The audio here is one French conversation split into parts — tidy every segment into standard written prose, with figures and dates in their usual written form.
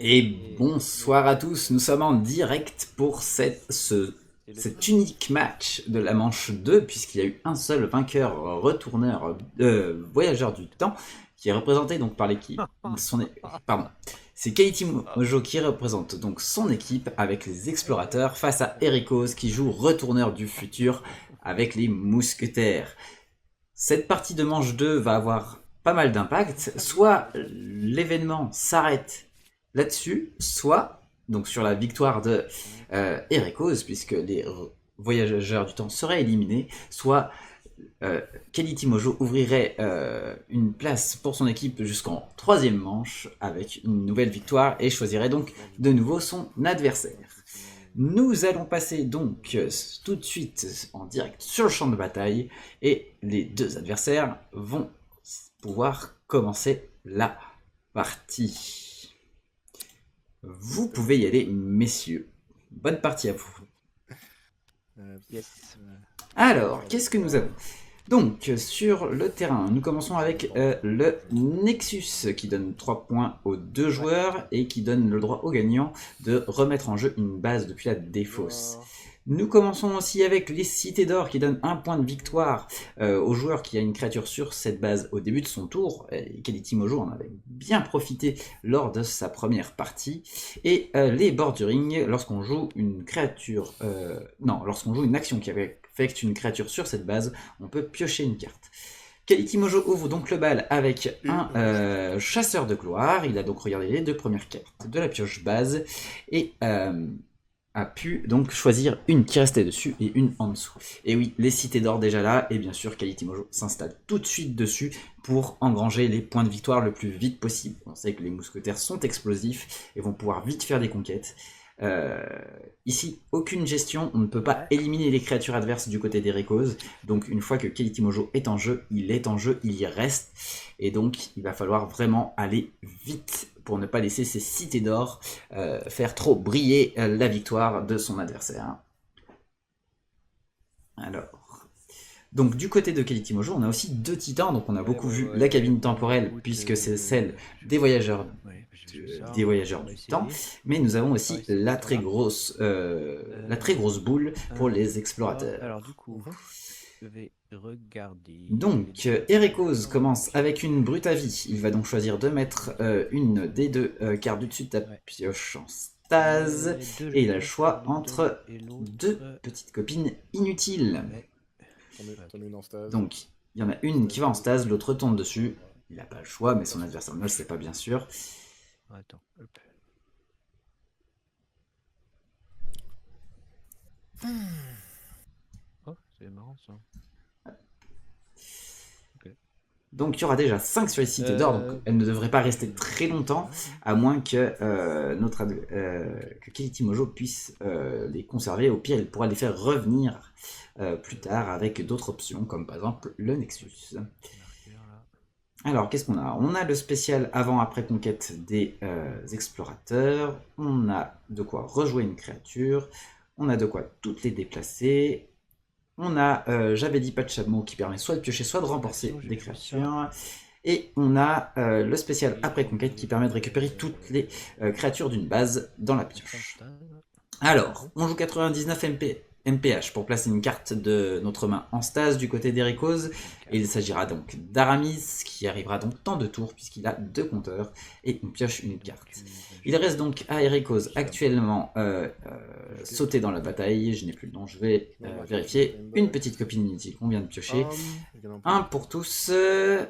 Et bonsoir à tous, nous sommes en direct pour cet unique match de la manche 2, puisqu'il y a eu un seul vainqueur retourneur, voyageur du temps, qui est représenté donc par l'équipe. Pardon. C'est Kaiti Mojo qui représente donc son équipe avec les explorateurs face à Ericos qui joue retourneur du futur avec les mousquetaires. Cette partie de manche 2 va avoir pas mal d'impact, soit l'événement s'arrête là-dessus, soit donc sur la victoire de Ericos, puisque les voyageurs du temps seraient éliminés, soit Kelly Mojo ouvrirait une place pour son équipe jusqu'en troisième manche avec une nouvelle victoire et choisirait donc de nouveau son adversaire. Nous allons passer donc tout de suite en direct sur le champ de bataille et les deux adversaires vont pouvoir commencer la partie. Vous pouvez y aller, messieurs. Bonne partie à vous. Yes. Alors, qu'est-ce que nous avons ? Donc, sur le terrain, nous commençons avec le Nexus, qui donne 3 points aux 2 joueurs et qui donne le droit au gagnant de remettre en jeu une base depuis la défausse. Nous commençons aussi avec les Cités d'Or, qui donnent 1 point de victoire au joueur qui a une créature sur cette base au début de son tour. Et Kelly Mojo en avait bien profité lors de sa première partie. Et les Borduring, lorsqu'on joue une créature... lorsqu'on joue une action qui affecte une créature sur cette base, on peut piocher une carte. Kelly Mojo ouvre donc le bal avec un chasseur de gloire. Il a donc regardé les 2 premières cartes de la pioche base et a pu donc choisir une qui restait dessus et une en dessous. Et oui, les cités d'or déjà là, et bien sûr Kelly Mojo s'installe tout de suite dessus pour engranger les points de victoire le plus vite possible. On sait que les mousquetaires sont explosifs et vont pouvoir vite faire des conquêtes. Ici, aucune gestion, on ne peut pas éliminer les créatures adverses du côté des Raycos, donc une fois que Kelly Mojo est en jeu, il y reste, et donc il va falloir vraiment aller vite pour ne pas laisser ces cités d'or faire trop briller la victoire de son adversaire. Alors... Donc du côté de Kelly Mojo, on a aussi 2 titans, donc on a beaucoup vu la cabine temporelle, puisque c'est celle des voyageurs du temps, mais nous avons aussi la très grosse boule pour les explorateurs. Alors du coup, je vais regarder. Donc Ericos commence avec une brute à vie, il va donc choisir de mettre une des 2 cartes du dessus de ta pioche en stase, et il a le choix entre 2 petites copines inutiles. Donc, il y en a une qui va en stase, l'autre tombe dessus. Il n'a pas le choix, mais son adversaire ne le sait pas, bien sûr. Attends, hop. Oh, c'est marrant ça. Okay. Donc, il y aura déjà 5 sur les cités d'or, donc elle ne devrait pas rester très longtemps, à moins que Kelly Mojo puisse les conserver. Au pire, elle pourra les faire revenir plus tard avec d'autres options, comme par exemple le Nexus. Alors, qu'est-ce qu'on a ? On a le spécial avant-après conquête des explorateurs, on a de quoi rejouer une créature, on a de quoi toutes les déplacer, on a, j'avais dit pas de chameau qui permet soit de piocher, soit de renforcer des créatures, et on a le spécial après conquête qui permet de récupérer toutes les créatures d'une base dans la pioche. Alors, on joue 99 MPH pour placer une carte de notre main en stase du côté d'Ericos, et il s'agira donc d'Aramis qui arrivera donc dans 2 tours puisqu'il a 2 compteurs et on pioche une carte. Il reste donc à Ericos actuellement sauté dans la bataille, je n'ai plus le nom, je vais vérifier, une petite copine inutile qu'on vient de piocher, un pour tous, j'ai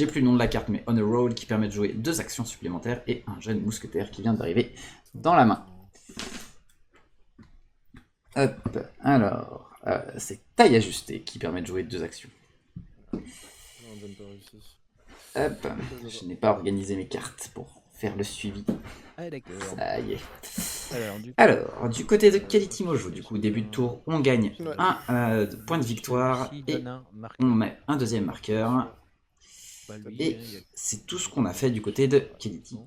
plus le nom de la carte mais On a Roll qui permet de jouer 2 actions supplémentaires et un jeune mousquetaire qui vient d'arriver dans la main. Hop, alors, c'est taille ajustée qui permet de jouer 2 actions. Hop, je n'ai pas organisé mes cartes pour faire le suivi. Ah d'accord. Ça y est. Alors, du côté de Kelly Mojo, du coup, début de tour, on gagne un point de victoire et on met un deuxième marqueur. Et c'est tout ce qu'on a fait du côté de Kelly.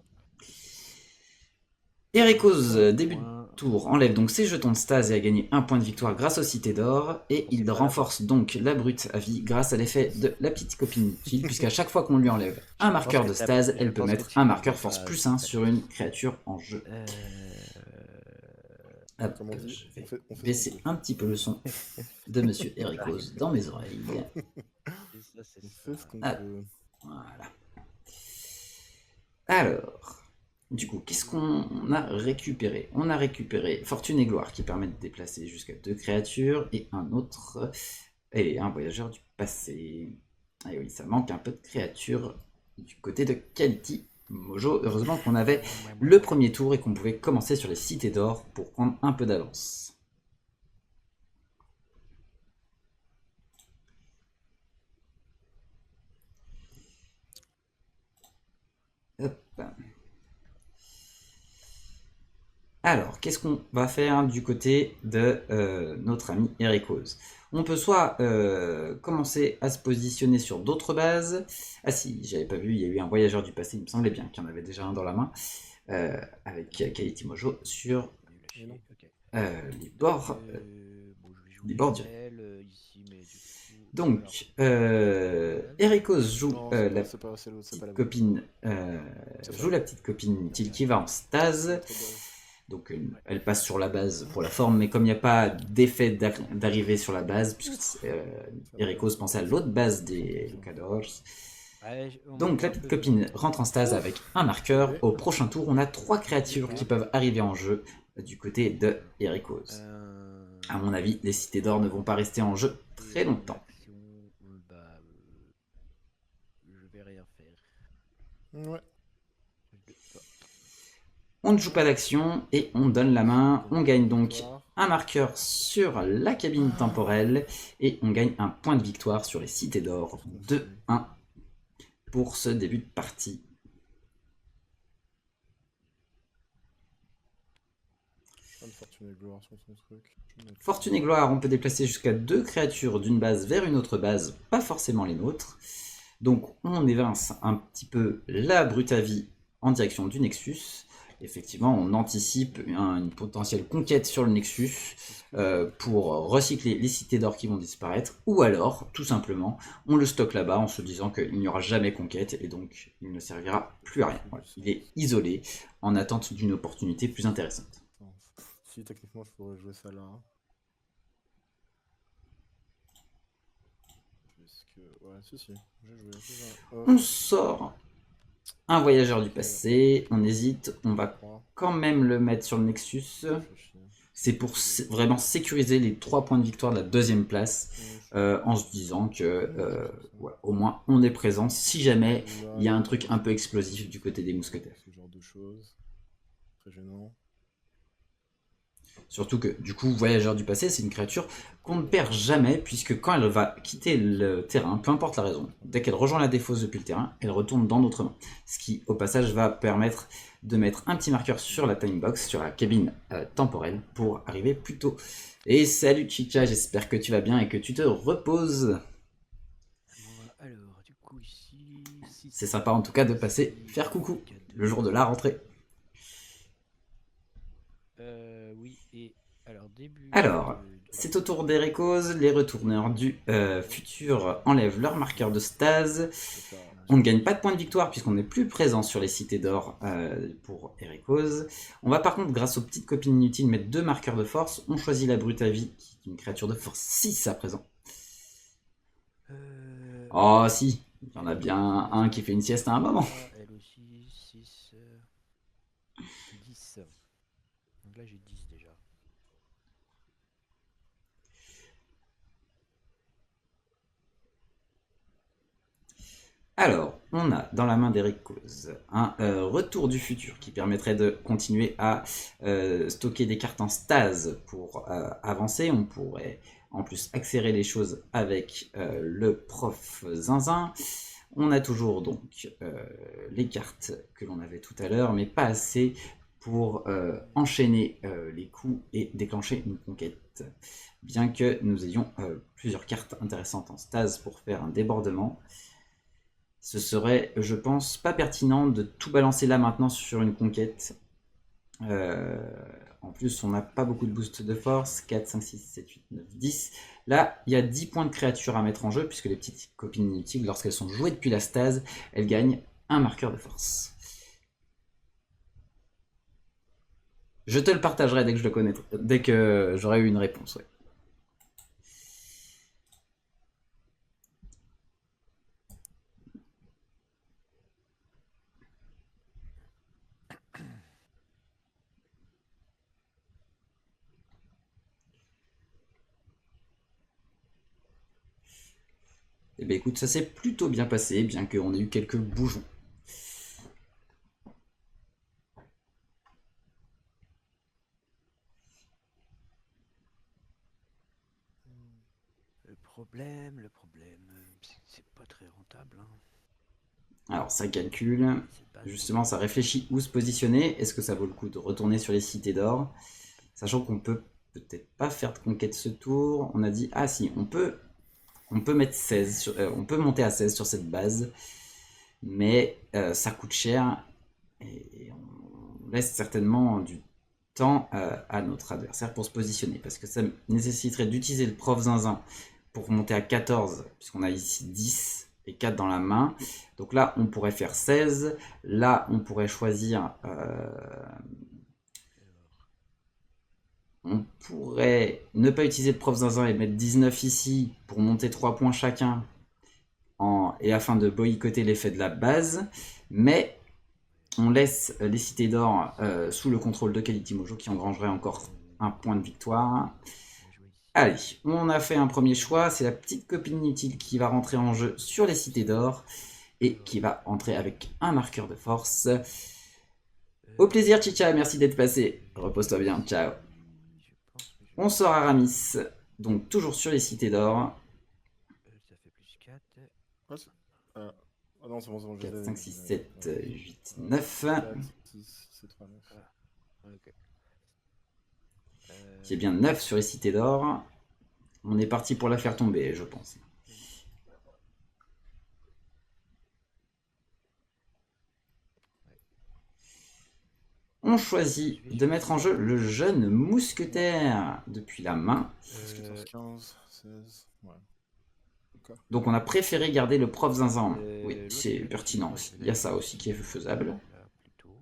Ericos, début de tour enlève donc ses jetons de stase et a gagné un point de victoire grâce aux cités d'or. Et il renforce donc la brute à vie grâce à l'effet de la petite copine utile, puisqu'à chaque fois qu'on lui enlève un marqueur de stase, elle peut mettre un marqueur force plus 1 sur une créature en jeu. Hop, Comme on dit, je vais on fait baisser un petit peu le son de Monsieur Ericos dans mes oreilles. Ça, c'est on fait ce qu'on Ah. peut. Voilà. Alors, du coup, qu'est-ce qu'on a récupéré? On a récupéré Fortune et Gloire qui permet de déplacer jusqu'à 2 créatures et un autre, et un voyageur du passé. Et oui, ça manque un peu de créatures du côté de Kaliti Mojo. Heureusement qu'on avait le premier tour et qu'on pouvait commencer sur les cités d'or pour prendre un peu d'avance. Hop. Alors, qu'est-ce qu'on va faire du côté de notre ami Ericos? On peut soit commencer à se positionner sur d'autres bases. Ah si, j'avais pas vu, il y a eu un voyageur du passé, il me semblait bien qu'il y en avait déjà un dans la main, avec Kaliti Mojo sur les bords du donc, Ericos joue la petite copine utile qui va en stase. Donc elle passe sur la base pour la forme, mais comme il n'y a pas d'effet d'arrivée sur la base, puisque Ericos pensait à l'autre base des Lucadors. Donc la petite copine rentre en stase avec un marqueur. Au prochain tour, on a 3 créatures qui peuvent arriver en jeu du côté de Ericos. À mon avis, les cités d'or ne vont pas rester en jeu très longtemps. Je vais rien faire. Ouais. On ne joue pas d'action et on donne la main. On gagne donc un marqueur sur la cabine temporelle et on gagne un point de victoire sur les cités d'or. 2-1 pour ce début de partie. Fortune et gloire sur son truc. Fortune et gloire, on peut déplacer jusqu'à 2 créatures d'une base vers une autre base, pas forcément les nôtres. Donc on évince un petit peu la brute à vie en direction du Nexus. Effectivement, on anticipe une potentielle conquête sur le Nexus pour recycler les cités d'or qui vont disparaître, ou alors, tout simplement, on le stocke là-bas en se disant qu'il n'y aura jamais conquête et donc il ne servira plus à rien. Voilà. Il est isolé en attente d'une opportunité plus intéressante. Si, techniquement, je pourrais jouer ça là. Ouais, si, j'ai joué. On sort un voyageur du passé, on hésite, on va quand même le mettre sur le Nexus. C'est pour vraiment sécuriser les 3 points de victoire de la deuxième place, en se disant que ouais, au moins on est présent si jamais il y a un truc un peu explosif du côté des mousquetaires. Ce genre de choses, très gênant. Surtout que, du coup, Voyageur du passé, c'est une créature qu'on ne perd jamais, puisque quand elle va quitter le terrain, peu importe la raison, dès qu'elle rejoint la défausse depuis le terrain, elle retourne dans notre main. Ce qui, au passage, va permettre de mettre un petit marqueur sur la time box, sur la cabine temporelle, pour arriver plus tôt. Et salut Chicha, j'espère que tu vas bien et que tu te reposes. Alors, du coup, ici... C'est sympa en tout cas de passer faire coucou le jour de la rentrée. Oui, et alors début... Alors, c'est au tour des Récos, les retourneurs du futur enlèvent leur marqueur de stase. On ne gagne pas de points de victoire puisqu'on n'est plus présent sur les cités d'or pour Ericos. On va par contre, grâce aux petites copines inutiles, mettre 2 marqueurs de force. On choisit la brute à vie, qui est une créature de force 6 à présent. Oh si, il y en a bien un qui fait une sieste à un moment. Elle aussi, 6, 10. Donc là j'ai 10 déjà. Alors, on a dans la main d'Ericos un retour du futur qui permettrait de continuer à stocker des cartes en stase pour avancer. On pourrait en plus accélérer les choses avec le prof Zinzin. On a toujours donc les cartes que l'on avait tout à l'heure, mais pas assez pour enchaîner les coups et déclencher une conquête. Bien que nous ayons plusieurs cartes intéressantes en stase pour faire un débordement, ce serait, je pense, pas pertinent de tout balancer là maintenant sur une conquête. En plus, on n'a pas beaucoup de boost de force. 4, 5, 6, 7, 8, 9, 10. Là, il y a 10 points de créature à mettre en jeu, puisque les petites copines inutiles, lorsqu'elles sont jouées depuis la stase, elles gagnent un marqueur de force. Je te le partagerai dès que je le connaîtrai, dès que j'aurai eu une réponse. Ouais. Eh bien écoute, ça s'est plutôt bien passé, bien qu'on ait eu quelques bougeons. Le problème, c'est pas très rentable. Hein. Alors ça calcule, justement ça réfléchit où se positionner. Est-ce que ça vaut le coup de retourner sur les cités d'or? Sachant qu'on peut peut-être pas faire de conquête ce tour. On a dit, ah si, on peut mettre 16, on peut monter à 16 sur cette base. Mais ça coûte cher et on laisse certainement du temps à notre adversaire pour se positionner. Parce que ça nécessiterait d'utiliser le prof zinzin pour monter à 14, puisqu'on a ici 10 et 4 dans la main. Donc là, on pourrait faire 16. Là, on pourrait choisir... on pourrait ne pas utiliser le prof zinzin et mettre 19 ici pour monter 3 points chacun et afin de boycotter l'effet de la base. Mais on laisse les cités d'or sous le contrôle de Quality Mojo qui engrangerait encore un point de victoire. Allez, on a fait un premier choix, c'est la petite copine inutile qui va rentrer en jeu sur les cités d'or et qui va entrer avec un marqueur de force. Au plaisir Chicha, merci d'être passé. Repose-toi bien, ciao. On sort Aramis, donc toujours sur les cités d'or. Ça fait plus 4. Ah non, c'est bon, 4, 5, 6, 7, 8, 9. 4, 6, 7, 3, 9. Ok. C'est bien 9 sur les cités d'or. On est parti pour la faire tomber, je pense. On choisit de mettre en jeu le jeune mousquetaire depuis la main. 14, 15, 16, ouais. Donc on a préféré garder le prof zinzin en main. Oui, l'autre, c'est il a pertinent dit, aussi. Il y a ça aussi qui est faisable. Là, plutôt.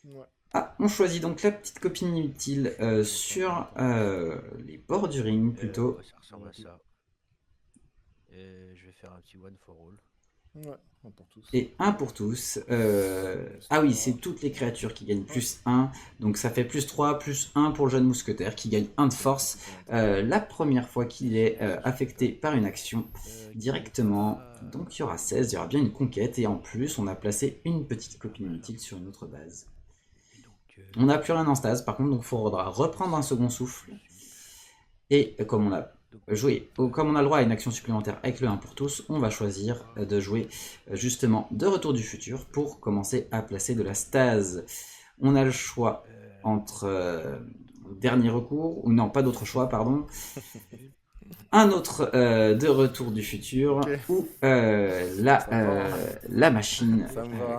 Ouais. Ah, on choisit donc la petite copine inutile sur les bords du ring plutôt. Ouais, ça ressemble à ça. Et je vais faire un petit one for all. Ouais, un pour tous. Et un pour tous. Ah oui, c'est toutes les créatures qui gagnent plus 1. Donc ça fait plus 3, plus 1 pour le jeune mousquetaire qui gagne 1 de force. La première fois qu'il est affecté par une action directement. Donc il y aura 16, il y aura bien une conquête. Et en plus, on a placé une petite copine inutile sur une autre base. On n'a plus rien en stase, par contre, donc il faudra reprendre un second souffle. Et comme on a joué, comme on a le droit à une action supplémentaire avec le 1 pour tous, on va choisir de jouer justement de Retour du Futur pour commencer à placer de la stase. On a le choix entre dernier recours, ou non, pas d'autre choix, pardon. Un autre de Retour du Futur, okay. Ou la machine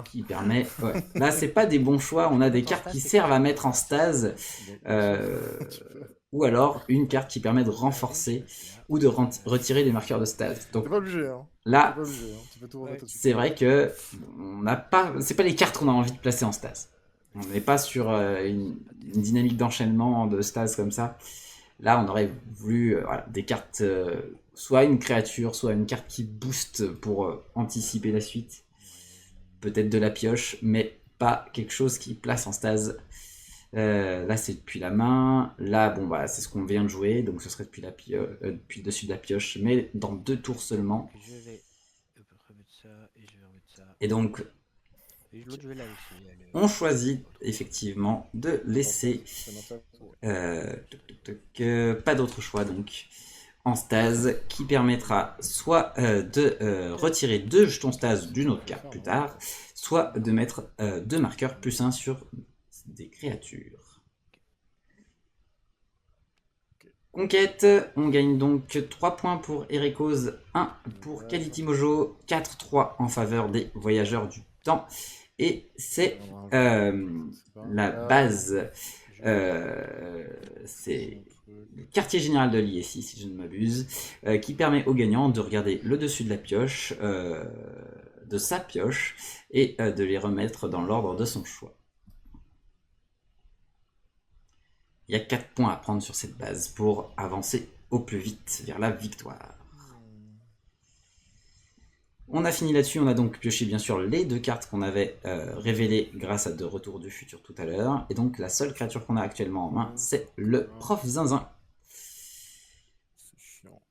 qui permet... Ouais. Là, c'est pas des bons choix, on a des cartes qui servent à mettre en stase, ou alors une carte qui permet de renforcer ou de retirer les marqueurs de stase. Donc, t'es pas obligé, hein. Là, Ouais. C'est vrai que c'est pas les cartes qu'on a envie de placer en stase. On n'est pas sur une dynamique d'enchaînement de stase comme ça. Là, on aurait voulu des cartes, soit une créature, soit une carte qui booste pour anticiper la suite. Peut-être de la pioche, mais pas quelque chose qui place en stase. Là, c'est depuis la main. Là, bon, bah, c'est ce qu'on vient de jouer, donc ce serait depuis depuis le dessus de la pioche, mais dans 2 tours seulement. Je vais remettre ça et je vais remettre ça. Et donc, et l'autre, je vais la laisser. on choisit effectivement de laisser pas d'autre choix donc en stase qui permettra soit de retirer 2 jetons stase d'une autre carte plus tard, soit de mettre 2 marqueurs plus 1 sur des créatures. Conquête, on gagne donc 3 points pour Erikoz, 1 pour Quality Mojo, 4-3 en faveur des voyageurs du temps. Et c'est C'est pas- la base, c'est le quartier général de l'ISI, si je ne m'abuse, qui permet aux gagnants de regarder le dessus de la pioche, de sa pioche, et de les remettre dans l'ordre de son choix. Il y a 4 points à prendre sur cette base pour avancer au plus vite vers la victoire. On a fini là-dessus, on a donc pioché bien sûr les 2 cartes qu'on avait révélées grâce à De Retour du Futur tout à l'heure. Et donc la seule créature qu'on a actuellement en main, c'est le Prof Zinzin. C'est chiant.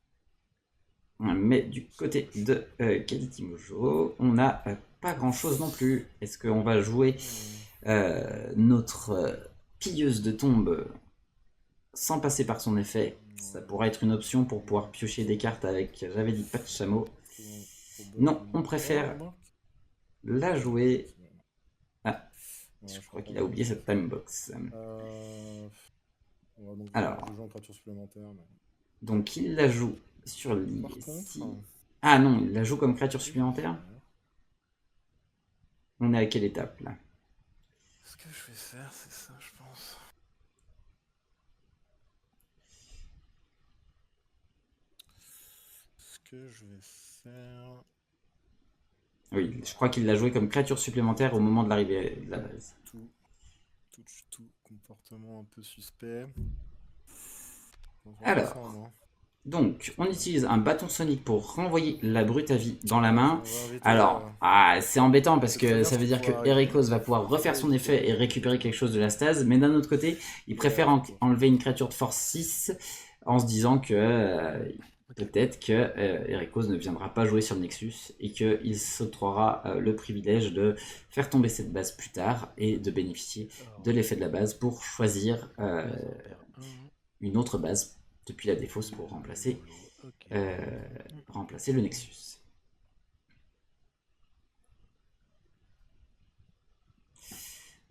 Mais du côté de Kaliti Mojo, on n'a pas grand-chose non plus. Est-ce qu'on va jouer notre pilleuse de tombe sans passer par son effet? Ça pourrait être une option pour pouvoir piocher des cartes avec, j'avais dit, pas de chameau. Non, on préfère la jouer. Ah, je crois qu'il a oublié cette time box. On va donc Alors. jouer en créature supplémentaire. Mais... Donc il la joue sur Par l'ISI. contre... Ah non, il la joue comme créature supplémentaire. On est à quelle étape là? Ce que je vais faire, c'est ça, je pense. Ce que je vais faire... Oui, je crois qu'il l'a joué comme créature supplémentaire au moment de l'arrivée de la base. Tout comportement un peu suspect. Alors, donc, on utilise un bâton sonique pour renvoyer la brute à vie dans la main. Alors, c'est embêtant parce que ça veut dire que Erikos va pouvoir refaire son effet et récupérer quelque chose de la stase, mais d'un autre côté, il préfère enlever une créature de force 6 en se disant que peut-être que Erikos ne viendra pas jouer sur le Nexus et qu'il s'octroiera le privilège de faire tomber cette base plus tard et de bénéficier de l'effet de la base pour choisir une autre base depuis la défausse pour remplacer le Nexus.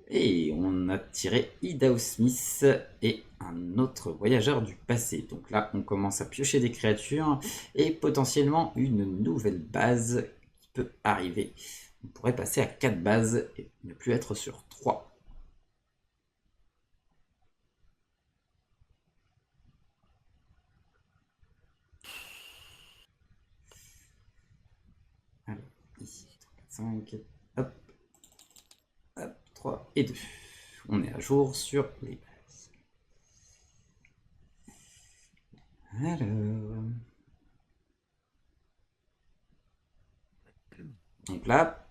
Et on a tiré Idaho Smith et un autre voyageur du passé. Donc là, on commence à piocher des créatures et potentiellement une nouvelle base qui peut arriver. On pourrait passer à 4 bases et ne plus être sur 3. Alors, ici, 5, hop, hop, 3 et 2. On est à jour sur les bases. Alors... Donc là,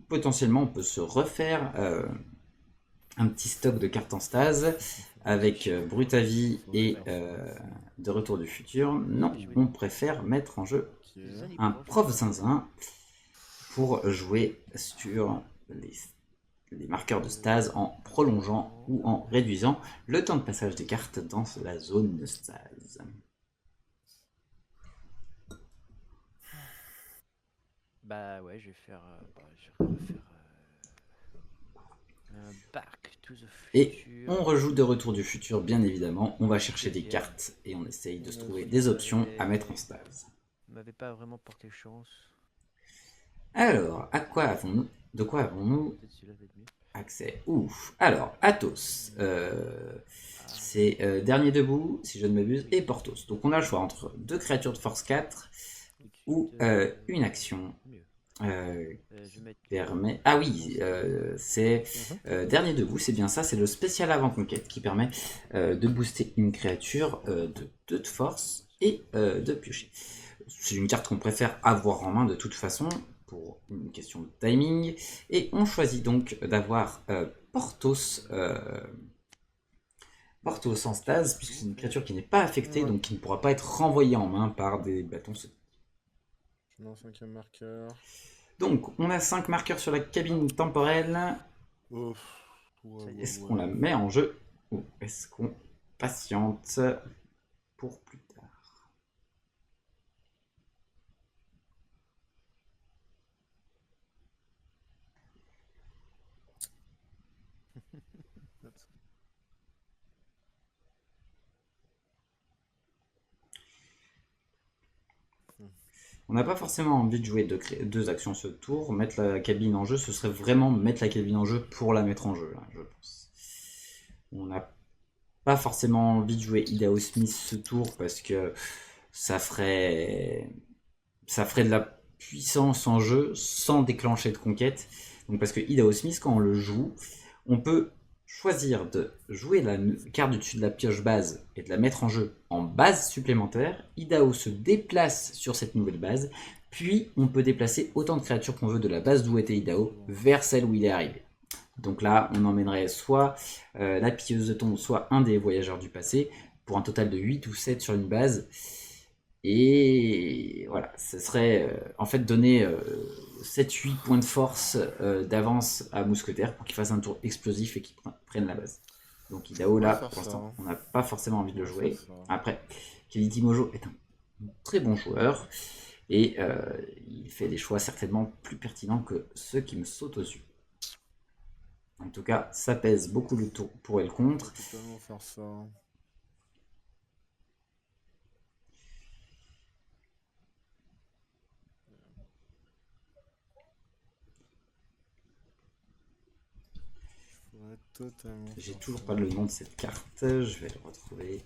potentiellement, on peut se refaire un petit stock de cartes en stase avec Brutavie et De Retour du Futur. Non, on préfère mettre en jeu un Prof Zinzin pour jouer sur les marqueurs de stase en prolongeant ou en réduisant le temps de passage des cartes dans la zone de stase. Bah ouais, je vais faire. Je vais refaire. Back to the Future. Et on rejoue De Retour du Futur, bien évidemment. On va chercher des cartes et on essaye de se trouver des options à mettre en stase. Vous m'avez pas vraiment porté chance. Alors, de quoi avons-nous accès? Ouf. Alors, Athos, c'est Dernier Debout, si je ne m'abuse, et Porthos. Donc on a le choix entre 2 créatures de force 4 ou une action. Permet... Ah oui, c'est Dernier Debout, c'est bien ça, c'est le spécial avant-conquête qui permet de booster une créature de 2 de force et de piocher. C'est une carte qu'on préfère avoir en main de toute façon, pour une question de timing, et on choisit donc d'avoir Porthos en stase, puisque c'est une créature qui n'est pas affectée, donc qui ne pourra pas être renvoyée en main par des bâtons. Je mets un 5e marqueur. Donc, on a 5 marqueurs sur la cabine temporelle. Est-ce qu'on la met en jeu ou est-ce qu'on patiente pour plus tard? On n'a pas forcément envie de jouer deux actions ce tour. Mettre la cabine en jeu, ce serait vraiment mettre la cabine en jeu pour la mettre en jeu, là, je pense. On n'a pas forcément envie de jouer Idaho Smith ce tour parce que ça ferait de la puissance en jeu sans déclencher de conquête. Donc parce que Idaho Smith, quand on le joue, on peut choisir de jouer la carte du dessus de la pioche base et de la mettre en jeu en base supplémentaire. Idaho se déplace sur cette nouvelle base, puis on peut déplacer autant de créatures qu'on veut de la base d'où était Idaho vers celle où il est arrivé. Donc là, on emmènerait soit la pilleuse de tombe, soit un des voyageurs du passé, pour un total de 8 ou 7 sur une base. Et voilà, ce serait en fait donner 7-8 points de force d'avance à Mousquetaire pour qu'il fasse un tour explosif et qu'il prenne la base. Donc Idaho là, pour l'instant, on n'a pas forcément envie de le jouer. Après, Kelly Mojo est un très bon joueur et il fait des choix certainement plus pertinents que ceux qui me sautent aux yeux. En tout cas, ça pèse beaucoup le tour pour et le contre. Totalement faire ça. J'ai toujours pas le nom de cette carte, je vais le retrouver.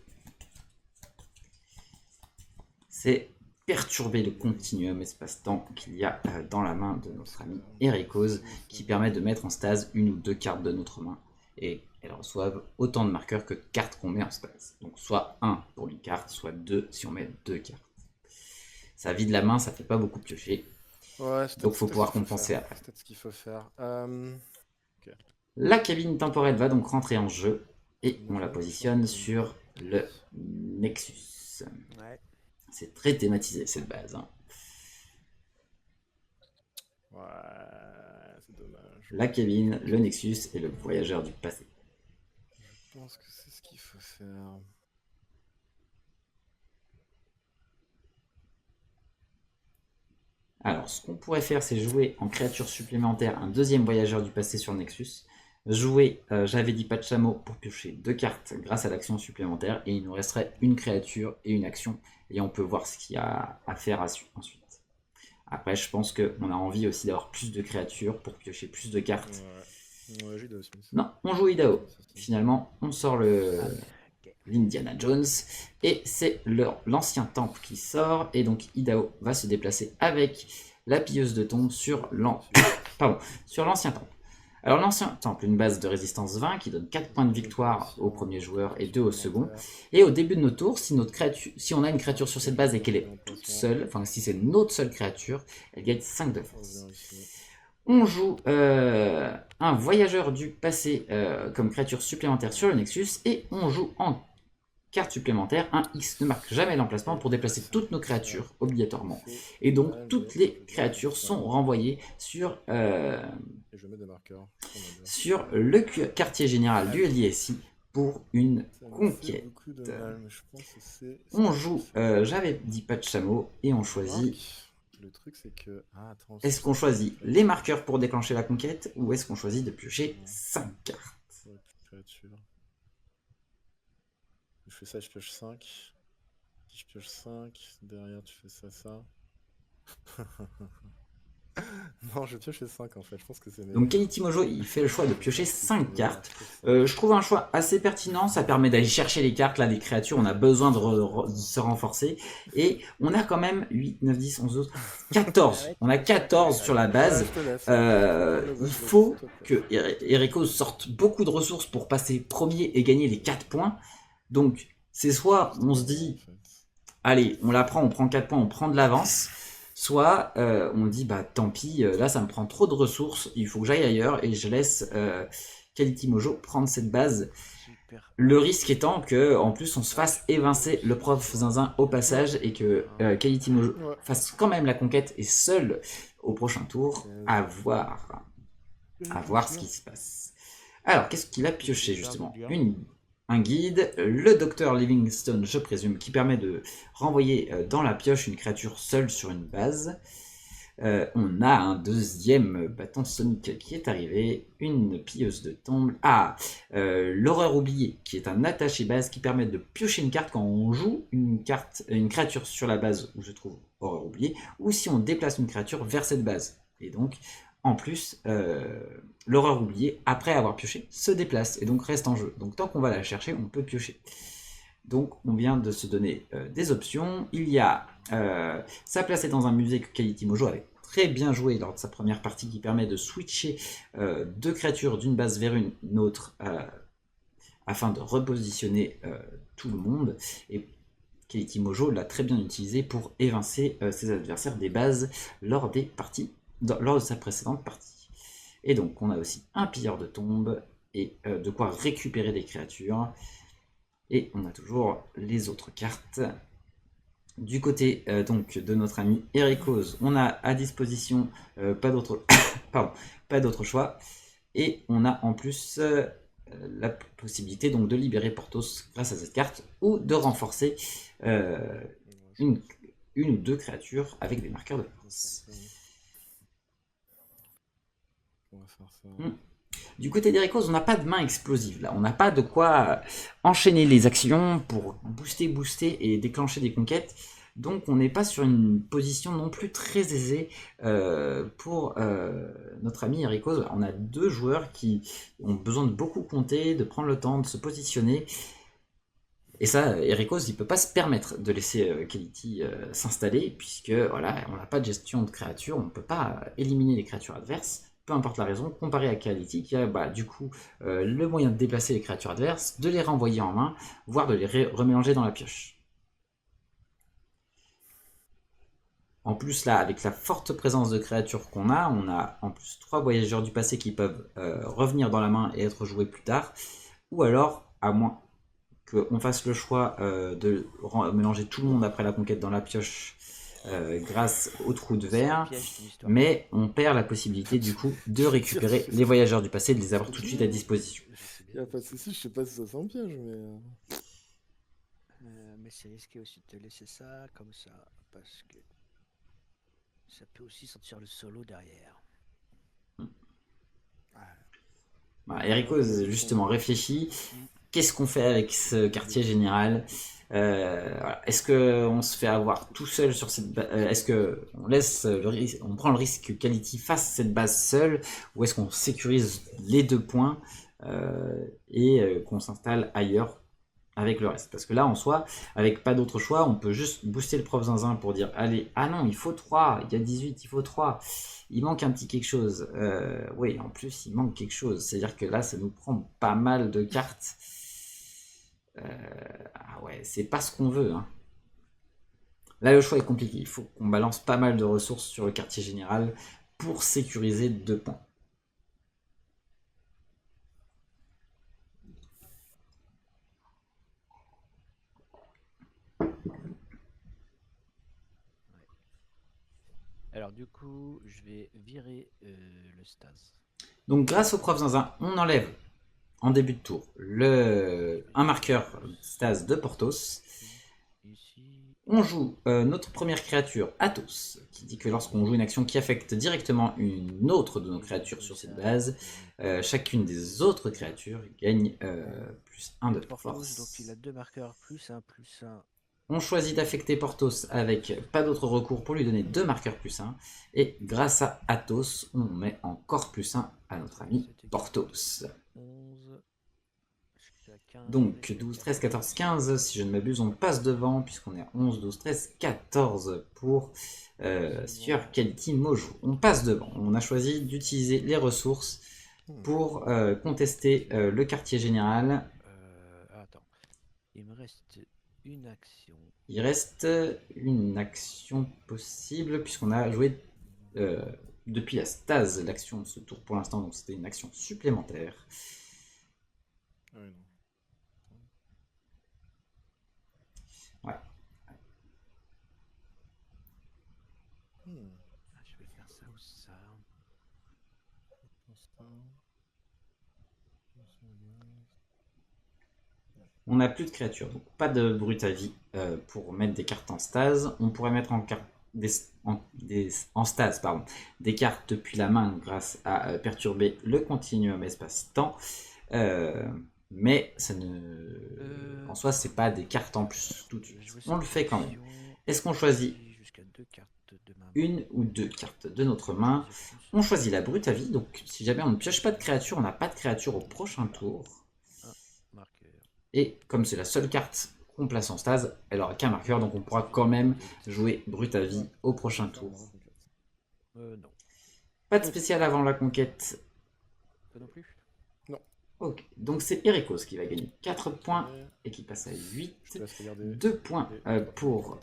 C'est perturber le continuum espace-temps qu'il y a dans la main de notre ami Ericose, qui permet de mettre en stase une ou deux cartes de notre main. Et elles reçoivent autant de marqueurs que de cartes qu'on met en stase. Donc soit 1 pour une carte, soit 2 si on met 2 cartes. Ça vide la main, ça fait pas beaucoup piocher. Ouais, donc il faut pouvoir compenser après. C'est peut-être ce qu'il faut faire. La cabine temporelle va donc rentrer en jeu et on la positionne sur le Nexus. Ouais. C'est très thématisé cette base. Hein. Ouais, c'est dommage. La cabine, le Nexus et le voyageur du passé. Je pense que c'est ce qu'il faut faire. Alors, ce qu'on pourrait faire, c'est jouer en créature supplémentaire un deuxième voyageur du passé sur le Nexus. Jouer, j'avais dit Pachamo pour piocher 2 cartes grâce à l'action supplémentaire. Et il nous resterait une créature et une action. Et on peut voir ce qu'il y a à faire ensuite. Après, je pense qu'on a envie aussi d'avoir plus de créatures pour piocher plus de cartes. Ouais, Idaho Smith. Non, on joue Idaho. Finalement, on sort l'Indiana Jones. Et c'est l'ancien temple qui sort. Et donc Idaho va se déplacer avec la pilleuse de tombe sur l'ancien temple. Alors l'ancien temple, une base de résistance 20 qui donne 4 points de victoire au premier joueur et 2 au second. Et au début de notre tour, si on a une créature sur cette base et qu'elle est toute seule, enfin si c'est notre seule créature, elle gagne 5 de force. On joue un voyageur du passé comme créature supplémentaire sur le Nexus et on joue en carte supplémentaire un X ne marque jamais l'emplacement pour déplacer toutes nos créatures obligatoirement. Et donc toutes les créatures sont renvoyées sur le quartier général du LISI pour une conquête. On joue, j'avais dit Pachamo et on choisit. Le truc c'est que. Est-ce qu'on choisit les marqueurs pour déclencher la conquête ou est-ce qu'on choisit de piocher 5 cartes? Je fais ça, je pioche 5. Si je pioche 5, derrière tu fais ça. Non, je pioche 5 en fait, je pense que c'est meilleur. Donc Kelly Mojo, il fait le choix de piocher 5 cartes. Je trouve un choix assez pertinent, ça permet d'aller chercher les cartes là des créatures, on a besoin de se renforcer. Et on a quand même 8, 9, 10, 11, 12, 14. On a 14 sur la base. Il faut que Ericose sorte beaucoup de ressources pour passer premier et gagner les 4 points. Donc c'est soit on se dit, allez, on la prend, on prend 4 points, on prend de l'avance. Soit on dit bah tant pis, là ça me prend trop de ressources, il faut que j'aille ailleurs et je laisse Kelly Mojo prendre cette base. Super. Le risque étant que en plus on se fasse évincer le prof Zinzin au passage et que Kelly Mojo fasse quand même la conquête et seul au prochain tour à voir ce qui se passe. Alors qu'est-ce qu'il a pioché justement? Un guide, le docteur Livingstone, je présume, qui permet de renvoyer dans la pioche une créature seule sur une base. on a un deuxième bâton Sonic qui est arrivé, une pilleuse de tombes. Ah, l'horreur oubliée, qui est un attaché base qui permet de piocher une carte quand on joue une créature sur la base où se trouve horreur oubliée, ou si on déplace une créature vers cette base. Et donc, en plus, l'horreur oubliée, après avoir pioché, se déplace et donc reste en jeu. Donc tant qu'on va la chercher, on peut piocher. Donc on vient de se donner des options. Il y a sa placée dans un musée que Quality Mojo avait très bien joué lors de sa première partie qui permet de switcher deux créatures d'une base vers une autre afin de repositionner tout le monde. Et Quality Mojo l'a très bien utilisé pour évincer ses adversaires des bases lors des parties, lors de sa précédente partie. Et donc on a aussi un pilleur de tombes et de quoi récupérer des créatures. Et on a toujours les autres cartes. Du côté donc de notre ami Ericos, on a à disposition pas d'autre choix. Et on a en plus la possibilité donc de libérer Porthos grâce à cette carte ou de renforcer une ou deux créatures avec des marqueurs de force. On va faire ça. Du côté d'Ericos, on n'a pas de main explosive là, on n'a pas de quoi enchaîner les actions pour booster et déclencher des conquêtes. Donc on n'est pas sur une position non plus très aisée pour notre ami Ericos. On a deux joueurs qui ont besoin de beaucoup compter, de prendre le temps, de se positionner. Et ça, Ericos, il peut pas se permettre de laisser Quality s'installer, puisque voilà, on n'a pas de gestion de créatures, on ne peut pas éliminer les créatures adverses, peu importe la raison, comparé à Quality, qui a du coup le moyen de déplacer les créatures adverses, de les renvoyer en main, voire de les remélanger dans la pioche. En plus, là, avec la forte présence de créatures qu'on a, on a en plus 3 voyageurs du passé qui peuvent revenir dans la main et être joués plus tard, ou alors, à moins qu'on fasse le choix de mélanger tout le monde après la conquête dans la pioche grâce au trou de verre, mais on perd la possibilité du coup de récupérer les voyageurs du passé et de les avoir tout de suite à disposition. Il n'y a pas de soucis, je sais pas si ça sent piège, mais... Mais c'est risqué aussi de te laisser ça comme ça, parce que ça peut aussi sentir le solo derrière. Voilà, Ericos justement réfléchit. Qu'est-ce qu'on fait avec ce quartier général voilà. Est-ce qu'on se fait avoir tout seul sur cette base? Est-ce qu'on laisse on prend le risque que Quality fasse cette base seule, ou est-ce qu'on sécurise les 2 points et qu'on s'installe ailleurs avec le reste? Parce que là en soi, avec pas d'autre choix, on peut juste booster le prof zinzin pour dire allez, ah non, il faut 3, il y a 18, il faut 3, il manque un petit quelque chose. Oui, en plus il manque quelque chose, c'est-à-dire que là ça nous prend pas mal de cartes. Ah ouais, c'est pas ce qu'on veut, hein. Là le choix est compliqué, il faut qu'on balance pas mal de ressources sur le quartier général pour sécuriser 2 points. Alors du coup, je vais virer le Stase. Donc grâce au prof zinzin, on enlève en début de tour un marqueur stase de Porthos. Ici. On joue notre première créature, Athos, qui dit que lorsqu'on joue une action qui affecte directement une autre de nos créatures sur cette base, chacune des autres créatures gagne plus 1 de force. Donc il a 2 marqueurs, plus 1. On choisit d'affecter Porthos avec pas d'autre recours pour lui donner 2 marqueurs plus 1. Et grâce à Athos, on met encore plus 1 à notre ami Porthos. 11. Donc 12, 13, 14, 15, si je ne m'abuse, on passe devant puisqu'on est à 11, 12, 13, 14 pour sur Quality Mojo. On passe devant. On a choisi d'utiliser les ressources pour contester le quartier général. Attends, il me reste une action. Il reste une action possible puisqu'on a joué depuis la stase l'action de ce tour pour l'instant, donc c'était une action supplémentaire. Ah oui, non. Ouais. Je vais faire ça ou ça. On n'a plus de créatures, donc pas de brute à vie pour mettre des cartes en stase. On pourrait mettre en stase, pardon, des cartes depuis la main grâce à perturber le continuum espace-temps. Mais ça ne... en soi, c'est pas des cartes en plus tout de suite. On le fait quand même. Est-ce qu'on choisit jusqu'à 2 cartes de ma main. une ou deux cartes de notre main? On choisit la brute à vie. Donc, si jamais on ne pioche pas de créature, on n'a pas de créature au prochain tour. Marqueur. Et comme c'est la seule carte qu'on place en stase, elle aura qu'un marqueur, donc on pourra quand même jouer brute à vie au prochain tour. Non. Pas de spécial avant la conquête. Pas non plus. Ok, donc c'est Erikos qui va gagner 4 points et qui passe à 8. 2 points pour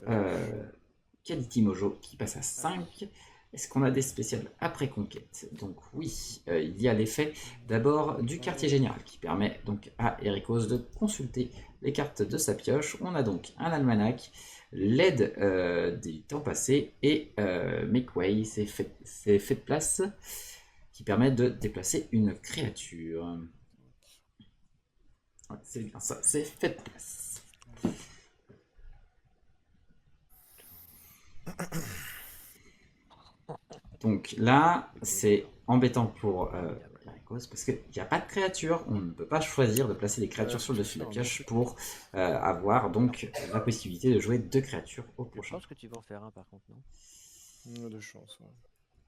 Quality Mojo qui passe à 5. Est-ce qu'on a des spéciales après conquête? Donc oui, il y a l'effet d'abord du quartier général qui permet donc à Erikos de consulter les cartes de sa pioche. On a donc un almanach, l'aide des temps passés et Make Way, c'est fait de place qui permet de déplacer une créature. Ouais, c'est bien ça, c'est fait de place. Donc là, c'est embêtant pour Erikos parce qu'il n'y a pas de créature. On ne peut pas choisir de placer des créatures sur le dessus de la pioche pour avoir donc la possibilité de jouer 2 créatures au Je prochain. pense que tu vas en faire un par contre, non? On a de chance, ouais.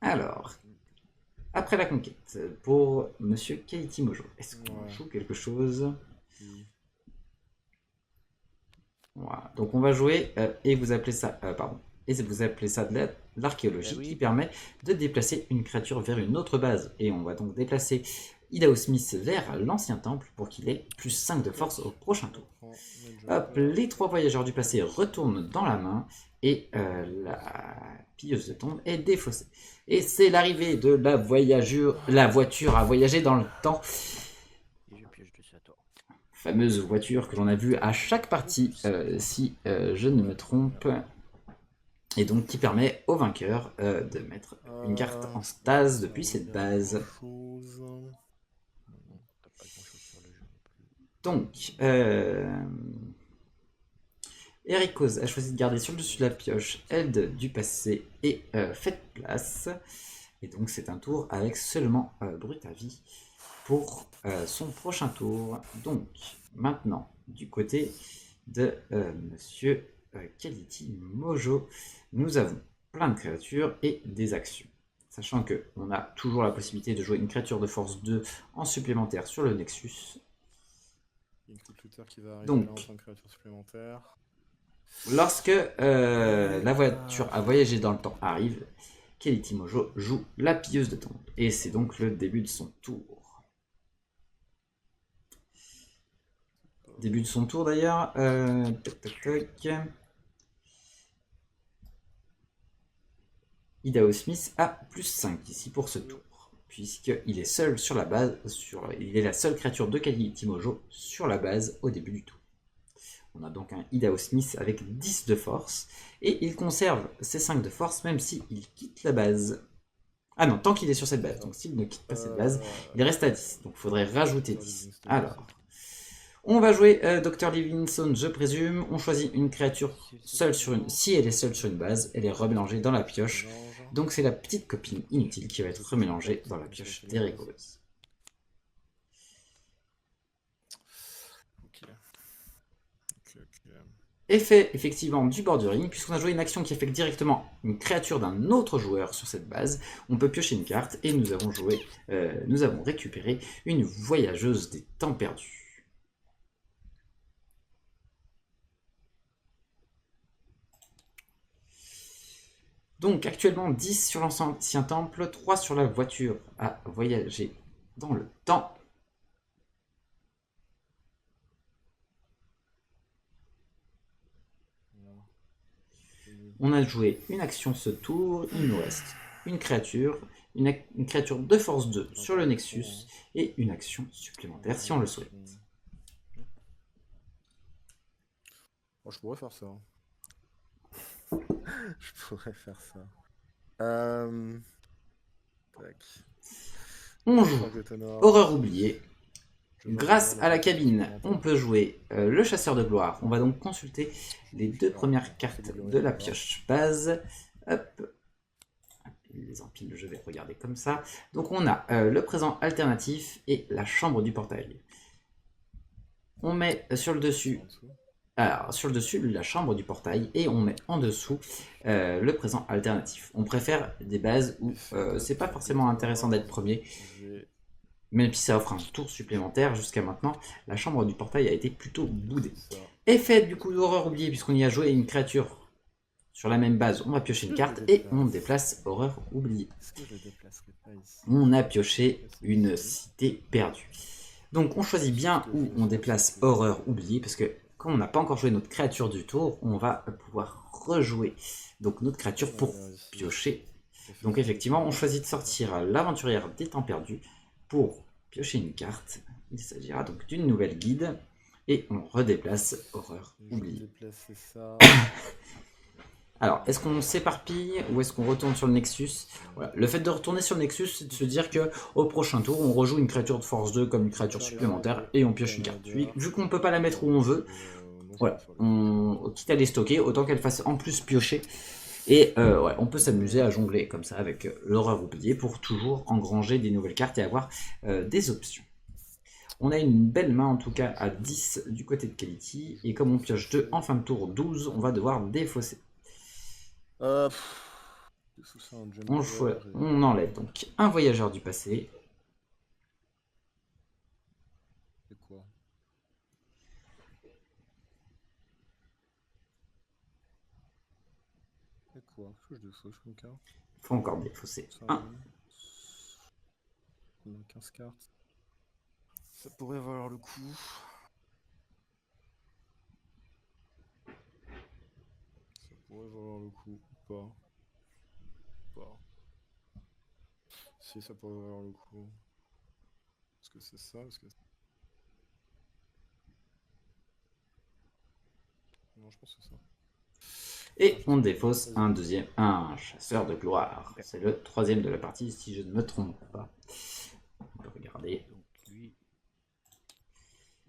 Alors, après la conquête, pour Monsieur Quality Mojo, est-ce qu'on Ouais. joue quelque chose? Oui. Voilà. Donc on va jouer et vous appelez ça, et vous appelez ça de l'archéologie oui. qui permet de déplacer une créature vers une autre base. Et on va donc déplacer Idaho Smith vers l'ancien temple pour qu'il ait plus 5 de force au prochain tour. Hop, les 3 voyageurs du passé retournent dans la main et la pilleuse de tombe est défaussée. Et c'est l'arrivée de la voiture à voyager dans le temps. Et je pioche dessus à toi. Fameuse voiture que l'on a vue à chaque partie, si je ne me trompe, et donc qui permet au vainqueur de mettre une carte en stase depuis cette base. T'as pas grand-chose sur le jeu non plus. Donc, Erikos a choisi de garder sur le dessus de la pioche aide du passé et fait place. Et donc c'est un tour avec seulement brut à vie pour son prochain tour. Donc maintenant du côté de Monsieur Quality Mojo, nous avons plein de créatures et des actions. Sachant qu'on a toujours la possibilité de jouer une créature de force 2 en supplémentaire sur le Nexus. Une Looter qui va arriver Donc, là en tant que créature supplémentaire. Lorsque la voiture à voyager dans le temps arrive, Quality Mojo joue la pilleuse de tombe. Et c'est donc le début de son tour. Début de son tour d'ailleurs. Tac, tac, tac. Idaho Smith a plus 5 ici pour ce tour. Puisqu'il est seul sur la base. Il est la seule créature de Quality Mojo sur la base au début du tour. On a donc un Idaho Smith avec 10 de force. Et il conserve ses 5 de force même s'il quitte la base. Ah non, tant qu'il est sur cette base. Donc s'il ne quitte pas cette base, il reste à 10. Donc il faudrait rajouter 10. Alors, on va jouer Dr. Livingston, je présume. On choisit une créature seule sur une... Si elle est seule sur une base, elle est remélangée dans la pioche. Donc c'est la petite copine inutile qui va être remélangée dans la pioche d'Erikos. Effet effectivement du bordering, puisqu'on a joué une action qui affecte directement une créature d'un autre joueur sur cette base, on peut piocher une carte et nous avons récupéré une voyageuse des temps perdus. Donc actuellement 10 sur l'ancien temple, 3 sur la voiture à voyager dans le temps. On a joué une action ce tour, il nous reste une créature de force 2 sur le Nexus et une action supplémentaire si on le souhaite. Oh, je pourrais faire ça. Je pourrais faire ça. Tac. On joue Horreur oubliée. Grâce à la cabine, on peut jouer le chasseur de gloire. On va donc consulter les 2 premières cartes de la pioche base. Hop. Les empiles, je vais regarder comme ça. Donc on a le présent alternatif et la chambre du portail. On met sur le dessus, En dessous. alors sur le dessus la chambre du portail et on met en dessous le présent alternatif. On préfère des bases où c'est pas forcément intéressant d'être premier, même si ça offre un tour supplémentaire. Jusqu'à maintenant, la chambre du portail a été plutôt boudée. Effet du coup d'horreur oublié, puisqu'on y a joué une créature sur la même base, on va piocher une carte et on déplace horreur oubliée. Est-ce que je déplacerai pas ici? On a pioché une cité perdue. Donc on choisit bien où on déplace horreur oubliée, parce que quand on n'a pas encore joué notre créature du tour, on va pouvoir rejouer donc notre créature pour piocher. Donc effectivement, on choisit de sortir l'aventurière des temps perdus pour piocher une carte. Il s'agira donc d'une nouvelle guide et on redéplace horreur oubliée. Alors, est-ce qu'on s'éparpille ou est-ce qu'on retourne sur le Nexus? Voilà. Le fait de retourner sur le Nexus, c'est de se dire que au prochain tour, on rejoue une créature de force 2 comme une créature supplémentaire et on pioche une carte. Vu qu'on ne peut pas la mettre où on veut, voilà, quitte à les stocker, autant qu'elle fasse en plus piocher. Et ouais, on peut s'amuser à jongler comme ça avec l'horreur oubliée pour toujours engranger des nouvelles cartes et avoir des options. On a une belle main en tout cas à 10 du côté de Quality, et comme on pioche 2 en fin de tour 12, on va devoir défausser. On enlève donc un voyageur du passé. C'est quoi? C'est quoi? Je défausse une carte. Il faut encore défausser 1. On a 15 cartes. Ça pourrait valoir le coup. Ça pourrait valoir le coup ou pas. Pas. Si ça pourrait valoir le coup. Est-ce que c'est ça? Non, je pense que c'est ça. Et on défausse un chasseur de gloire. C'est le 3e de la partie, si je ne me trompe pas. On peut regarder. Donc lui,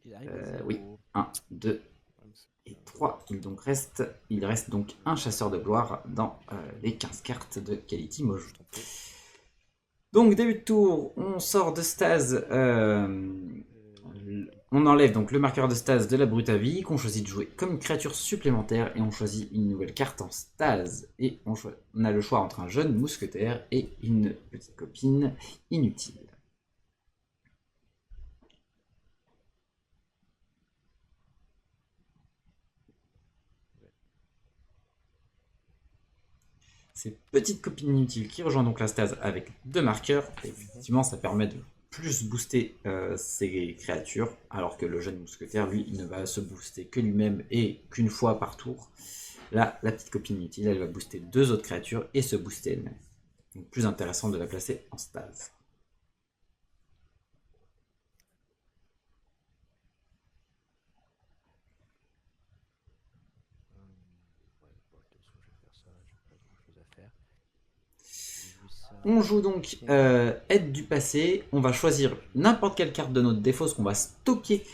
il arrive à 0. Oui, 1, 2 et 3. Il reste donc un chasseur de gloire dans les 15 cartes de Quality Mojo. Donc début de tour, on sort de stase. On enlève donc le marqueur de stase de la brute à vie qu'on choisit de jouer comme une créature supplémentaire et on choisit une nouvelle carte en stase. Et on a le choix entre un jeune mousquetaire et une petite copine inutile. Ces petites copines inutiles qui rejoignent donc la stase avec 2 marqueurs. Et effectivement, ça permet de plus booster ses créatures, alors que le jeune mousquetaire, lui, il ne va se booster que lui-même et qu'une fois par tour. Là, la petite copine inutile, elle va booster 2 autres créatures et se booster elle-même. Donc plus intéressant de la placer en stase. On joue donc aide du passé. On va choisir n'importe quelle carte de notre défausse qu'on va stocker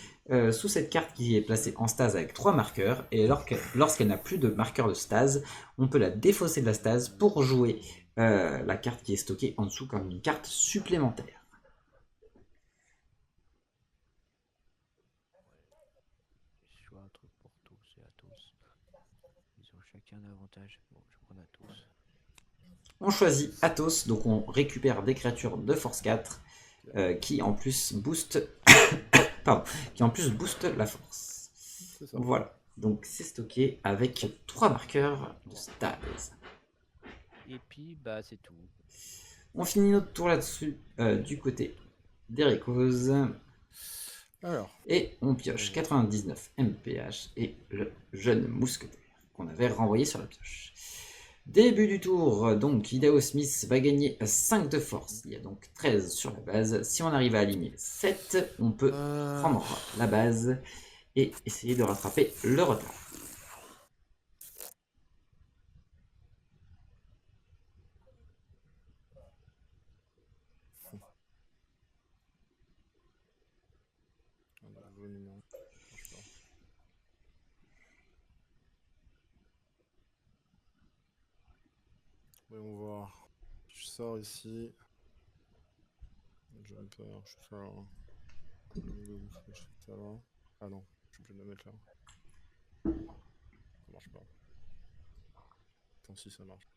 sous cette carte qui est placée en stase avec 3 marqueurs. Et lorsqu'elle n'a plus de marqueur de stase, on peut la défausser de la stase pour jouer la carte qui est stockée en dessous comme une carte supplémentaire. Soit un truc pour tous et Athos. Ils ont chacun un avantage. Bon, je prends Athos. On choisit Athos, donc on récupère des créatures de force 4 qui en plus booste la force. Voilà, donc c'est stocké avec 3 marqueurs de stase. Et puis, bah c'est tout. On finit notre tour là-dessus du côté d'Ericose. Et on pioche 99 MPH et le jeune mousquetaire qu'on avait renvoyé sur la pioche. Début du tour, donc Idaho Smith va gagner 5 de force. Il y a donc 13 sur la base. Si on arrive à aligner 7, on peut prendre la base et essayer de rattraper le retard. Voyons voir. Je sors ici. Jumper, je sors. Je fais ça là. Ah non, je suis obligé de le mettre là. Ça marche pas. Attends, si ça marche.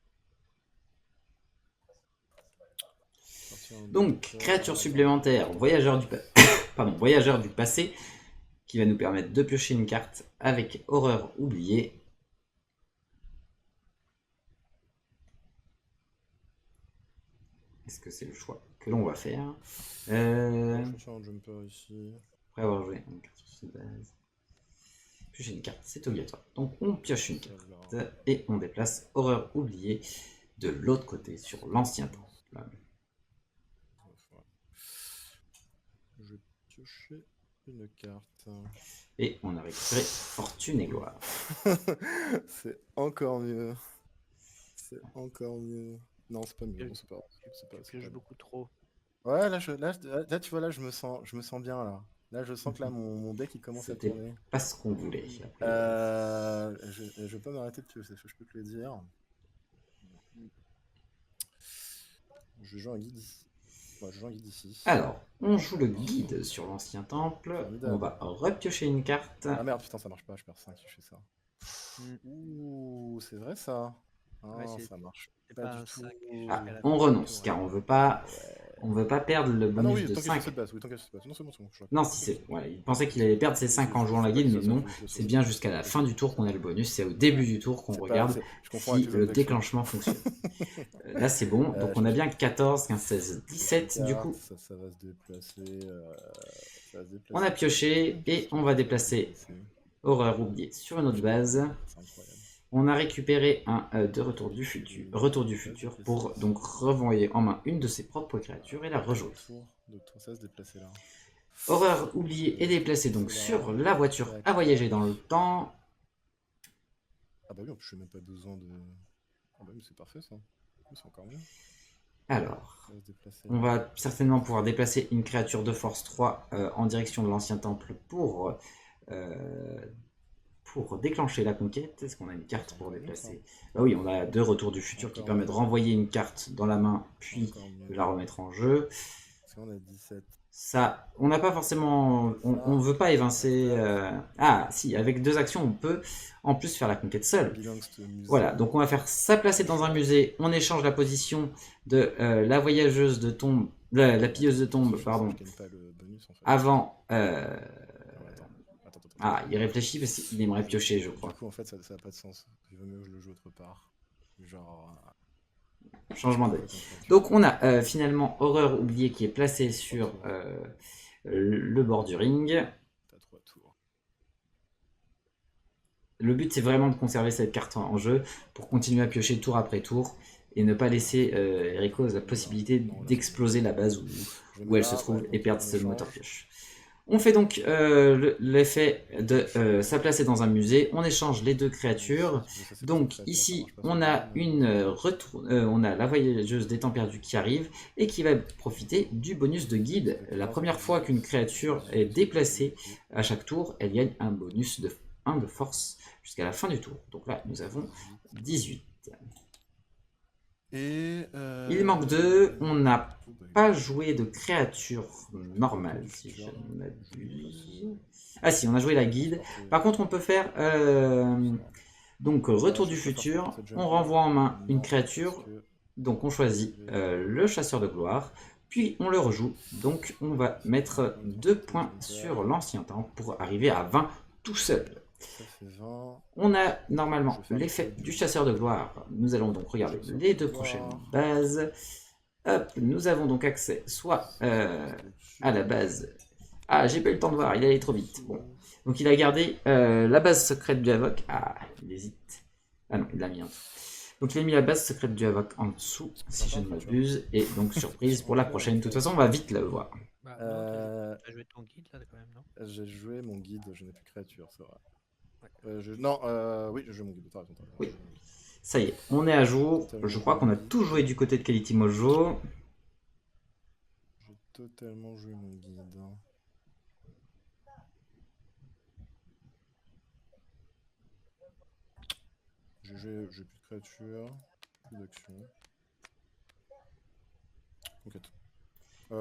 Sortir un Donc, jumper. créature Attends. supplémentaire, voyageur du passé, qui va nous permettre de piocher une carte avec horreur oubliée. Est-ce que c'est le choix que l'on va faire Je vais chercher un jumper ici. Après avoir joué une carte sur cette base. Piocher une carte, c'est obligatoire. Donc on pioche une carte et on déplace horreur oubliée de l'autre côté sur l'ancien temple. Je vais piocher une carte. Et on a récupéré fortune et gloire. C'est encore mieux. C'est encore mieux. Non, c'est pas mieux. Non, c'est pas. Tu pioches beaucoup trop. Ouais, là, tu vois, là, je me sens bien là. Là, je sens que là, mon deck il commence à C'était tourner. pas ce qu'on voulait. Je vais pas m'arrêter de piocher, je peux te le dire. Je joue un guide ici. Ouais, je joue un guide ici. Alors, on joue le guide sur l'ancien temple. Formidable. On va repiocher une carte. Ah merde, putain, ça marche pas, je perds 5 si je fais ça. Ouh, c'est vrai ça. Ah, Ouais, ça marche c'est pas pas du un tout. 5 Ah, jusqu'à la on fin du renonce tour, car ouais. on veut pas perdre le Ah non, bonus oui, de tant qu'il est sur 5. cette base. Oui, tant qu'il est sur cette base. Non, c'est bon, c'est bon. Non, si c'est. Ouais, il pensait qu'il allait perdre ses 5 en jouant la guide, mais non, c'est bien jusqu'à la fin du tour qu'on a le bonus. C'est au début du tour qu'on regarde si le déclenchement fonctionne. Là, c'est bon. Donc, on a bien 14, 15, 16, 17 du coup. Ça va se déplacer. On a pioché et on va déplacer horreur oubliée sur une autre base. C'est incroyable. On a récupéré un de retour du futur pour donc renvoyer en main une de ses propres créatures et la rejouer. Ça va se déplacer là. Horreur oubliée est déplacée donc sur la voiture à voyager dans le temps. Ah bah oui, en plus je n'ai même pas besoin de... Ah bah oui, c'est parfait ça. C'est encore mieux. Alors, on va certainement pouvoir déplacer une créature de force 3 en direction de l'ancien temple pour déclencher la conquête. Est-ce qu'on a une carte pour déplacer? Bah oui, on a 2 retours du futur qui permettent de renvoyer une carte dans la main puis de la remettre en jeu. On a 17. Ça, on n'a pas forcément, on veut pas évincer. Ah, si, avec 2 actions, on peut en plus faire la conquête seule. Voilà, donc on va faire ça placer dans un musée. On échange la position de la voyageuse de tombe, la pilleuse de tombe, pardon, avant. Ah, il réfléchit parce qu'il aimerait piocher, je crois. Du coup, en fait, ça n'a pas de sens. Il vaut mieux que je le joue autre part. Genre. Changement d'avis. Donc on a finalement horreur oubliée qui est placée sur le bord du ring. Le but c'est vraiment de conserver cette carte en jeu pour continuer à piocher tour après tour et ne pas laisser Ericos la possibilité d'exploser la base où elle se trouve et perdre ce moteur pioche. On fait donc l'effet de ça placer dans un musée. On échange les 2 créatures. Donc ici, on a on a la voyageuse des temps perdus qui arrive et qui va profiter du bonus de guide. La première fois qu'une créature est déplacée à chaque tour, elle gagne un bonus de 1 de force jusqu'à la fin du tour. Donc là, nous avons 18. Il manque 2. On n'a pas joué de créature normale, si je ne m'abuse. Ah si, on a joué la guide. Par contre, on peut faire donc retour du futur. On renvoie en main une créature. Donc on choisit le chasseur de gloire. Puis on le rejoue. Donc on va mettre 2 points sur l'ancien temps pour arriver à 20 tout seul. On a normalement l'effet du chasseur de gloire. Nous allons donc regarder les 2 prochaines bases. Hop, nous avons donc accès soit à la base. Ah, j'ai pas eu le temps de voir, il allait trop vite. Bon, donc il a gardé la base secrète du Havoc. Ah, il hésite. Ah non, il l'a mis en dessous. Donc il a mis la base secrète du Havoc en dessous, si je ne m'abuse. Et donc surprise pour la prochaine. De toute façon, on va vite la voir. Bah, t'as joué ton guide là quand même, non? J'ai joué mon guide, je n'ai plus créature, c'est vrai. Oui, je joue mon guide, t'as raison. Oui. Ça y est, on est à jour. Je crois qu'on a tout joué du côté de Quality Mojo. J'ai totalement joué mon guide. J'ai plus de créatures. Plus d'action. Conquête.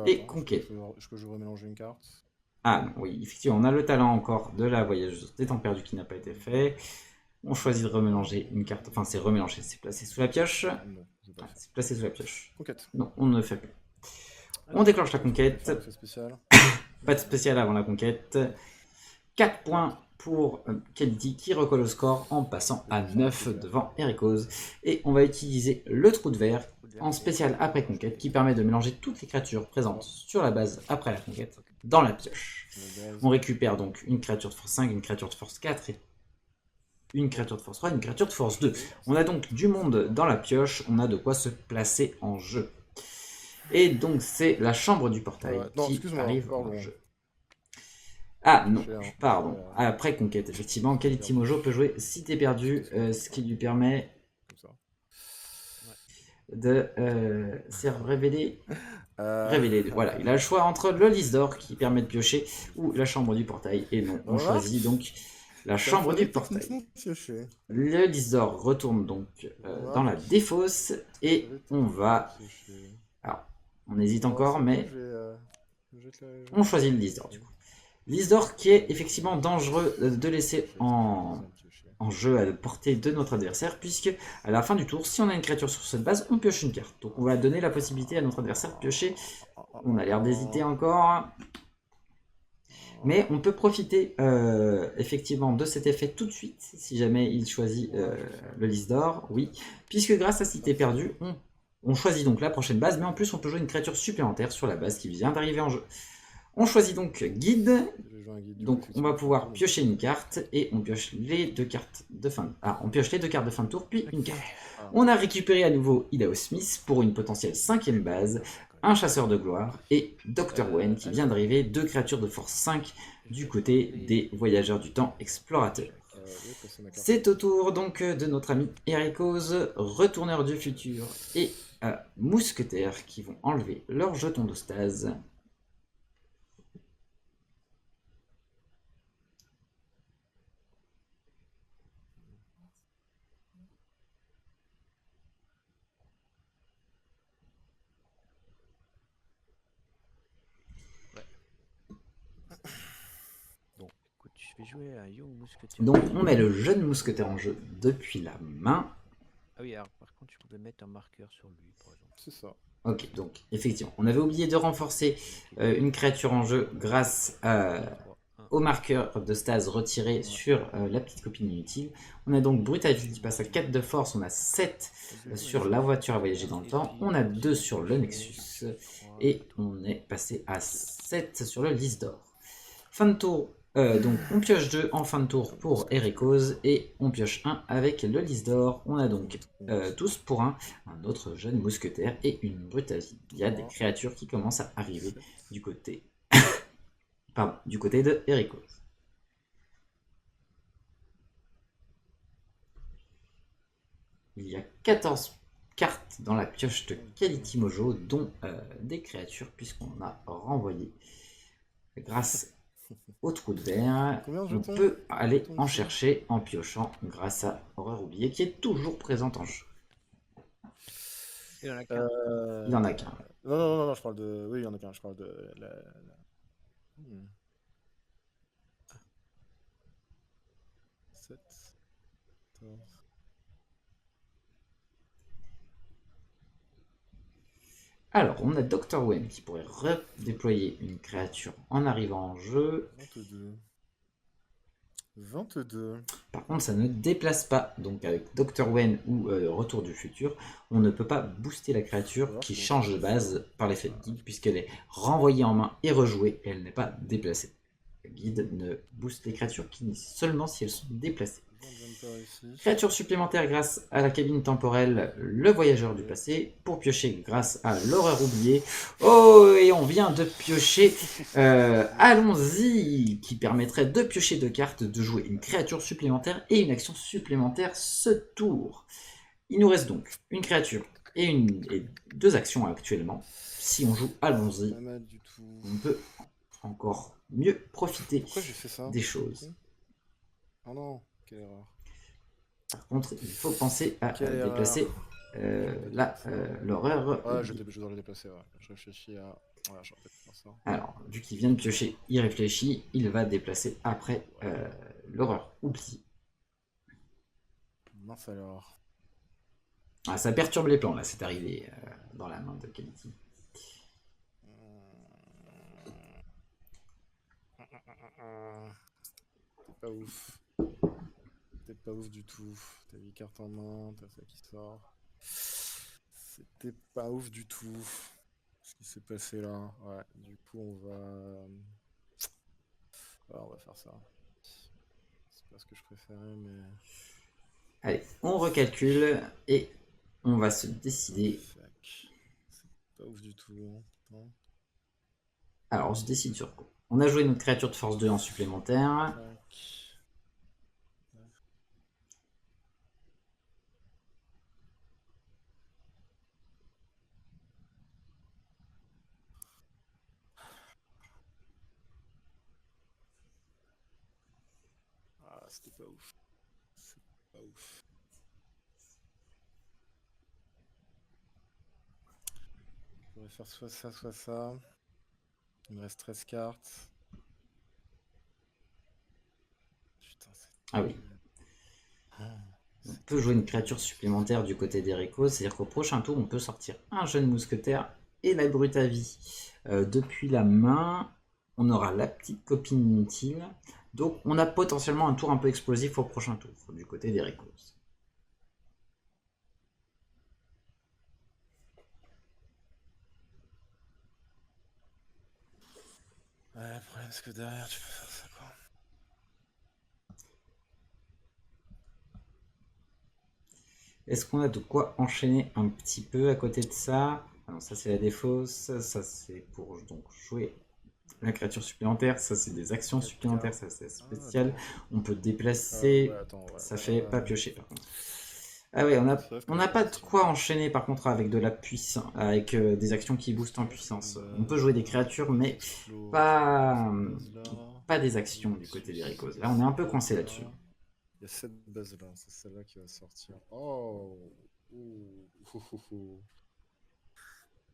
Et Attends, conquête. Est-ce que je vais remélanger une carte? Ah non, oui, effectivement, on a le talent encore de la voyageuse des temps perdus qui n'a pas été fait. On choisit de remélanger une carte. Enfin, c'est remélanger, c'est placé sous la pioche. Non, je vais pas le faire. C'est placé sous la pioche. Conquête. Non, on ne fait plus. On déclenche la conquête. Effet spécial. Pas de spécial avant la conquête. 4 points pour Kelty qui recolle au score en passant à 9 devant Ericose. Et on va utiliser le trou de verre en spécial après conquête qui permet de mélanger toutes les créatures présentes sur la base après la conquête dans la pioche. On récupère donc une créature de force 5, une créature de force 4 et une créature de force 3 et une créature de force 2. On a donc du monde dans la pioche, on a de quoi se placer en jeu. Et donc c'est la chambre du portail non, qui excuse-moi, arrive pardon. en jeu. Ah non, Cher. pardon. Après conquête, effectivement, Kelty Mojo peut jouer si t'es perdu, ce qui lui permet Comme ça. de c'est révéler. Euh, Voilà, il a le choix entre le lys d'or qui permet de piocher ou la chambre du portail. Et non, on Voilà. choisit donc la chambre du portail. Le lys d'or retourne donc dans la défausse et on va. Alors, on hésite encore, mais on choisit le lys d'or du coup. Lys d'or qui est effectivement dangereux de laisser en jeu à la portée de notre adversaire, puisque à la fin du tour, si on a une créature sur cette base, on pioche une carte. Donc on va donner la possibilité à notre adversaire de piocher. On a l'air d'hésiter encore. Mais on peut profiter effectivement de cet effet tout de suite, si jamais il choisit le lys d'or, oui. Puisque grâce à Cité perdue, on choisit donc la prochaine base, mais en plus on peut jouer une créature supplémentaire sur la base qui vient d'arriver en jeu. On choisit donc guide, donc on va pouvoir piocher une carte et on pioche les deux cartes de fin on pioche les deux cartes de fin de tour puis une carte. On a récupéré à nouveau Idaho Smith pour une potentielle 5e base, un chasseur de gloire et Dr. Wen qui vient d'arriver, 2 créatures de force 5 du côté des voyageurs du temps explorateurs. C'est au tour donc de notre ami Ericose, retourneur du futur et mousquetaire qui vont enlever leur jeton de stase. Je vais jouer à Young Mousquetaire. Donc on met le jeune mousquetaire en jeu depuis la main. Ah oui, alors par contre, tu pouvais mettre un marqueur sur lui, par exemple. C'est ça. Ok, donc effectivement, on avait oublié de renforcer une créature en jeu grâce au marqueur de stase retiré sur la petite copine inutile. On a donc Brutality qui passe à 4 de force, on a 7 sur la voiture à voyager dans le temps, on a 2 sur le Nexus et on est passé à 7 sur le lys d'or. Fin de tour. Donc on pioche 2 en fin de tour pour Ericose et on pioche 1 avec le lys d'or. On a donc tous pour un autre jeune mousquetaire et une brutalité. Il y a des créatures qui commencent à arriver du côté, du côté de Ericose. Il y a 14 cartes dans la pioche de Kelty Mojo, dont des créatures puisqu'on a renvoyé grâce au trou de verre. On peut aller en chercher en piochant grâce à Horreur Oubliée qui est toujours présente en jeu. Il en a qu'un. Il en a qu'un. Non, je parle de... Oui, il y en a qu'un, je parle de... Hmm. 7, 14... Alors, on a Dr. Wen qui pourrait redéployer une créature en arrivant en jeu. 22. Par contre, ça ne déplace pas. Donc, avec Dr. Wen ou Retour du futur, on ne peut pas booster la créature qui change de base par l'effet de guide, puisqu'elle est renvoyée en main et rejouée, et elle n'est pas déplacée. Le guide ne booste les créatures seulement si elles sont déplacées. Créature supplémentaire grâce à la cabine temporelle, le voyageur du passé, pour piocher grâce à l'horreur oubliée. Oh, et on vient de piocher Allons-y, qui permettrait de piocher 2 cartes, de jouer une créature supplémentaire et une action supplémentaire ce tour. Il nous reste donc une créature et 2 actions actuellement. Si on joue Allons-y, on peut encore mieux profiter des choses. Oh non, quelle erreur. Par contre, il faut penser à déplacer là, l'horreur. Ouais, je dois le déplacer, ouais. Je réfléchis à... Ouais, j'aurais peut-être faire ça. Alors, vu qu'il vient de piocher, il réfléchit, il va déplacer après l'horreur. Oublie. Mince alors. Ah, ça perturbe les plans, là, c'est arrivé dans la main de Kaliti. C'est pas ouf. C'était pas ouf du tout. T'as 8 cartes en main, t'as ça qui sort. C'était pas ouf du tout. Ce qui s'est passé là. Ouais, du coup, on va faire ça. C'est pas ce que je préférais, mais. Allez, on recalcule et on va se décider. Fuck. C'est pas ouf du tout. Hein. Putain. Alors, on se décide sur quoi. On a joué notre créature de force 2 en supplémentaire. Fuck. Ah, c'était pas ouf. C'est pas ouf. Je pourrais faire soit ça, soit ça. Il me reste 13 cartes. Putain, c'est... Ah oui. On peut jouer une créature supplémentaire du côté d'Erico, c'est-à-dire qu'au prochain tour, on peut sortir un jeune mousquetaire et la brute à vie. Depuis la main, on aura la petite copine inutile. Donc, on a potentiellement un tour un peu explosif au prochain tour, du côté d'Erico. Ouais, le problème, c'est que derrière, tu peux faire ça, quoi. Est-ce qu'on a de quoi enchaîner un petit peu à côté de ça? Alors, ça, c'est la défausse. Ça, c'est pour donc jouer la créature supplémentaire. Ça, c'est des actions supplémentaires. Ça, c'est spécial. On peut déplacer. Ouais, attends, ouais. Ça fait pas piocher, par contre. Ah ouais, on n'a pas de quoi enchaîner, par contre, avec de la puissance, avec des actions qui boostent en puissance. On peut jouer des créatures, mais pas des actions du côté des Ricos. Là, on est un peu coincé là-dessus. Il y a cette base là, c'est celle-là qui va sortir. Oh,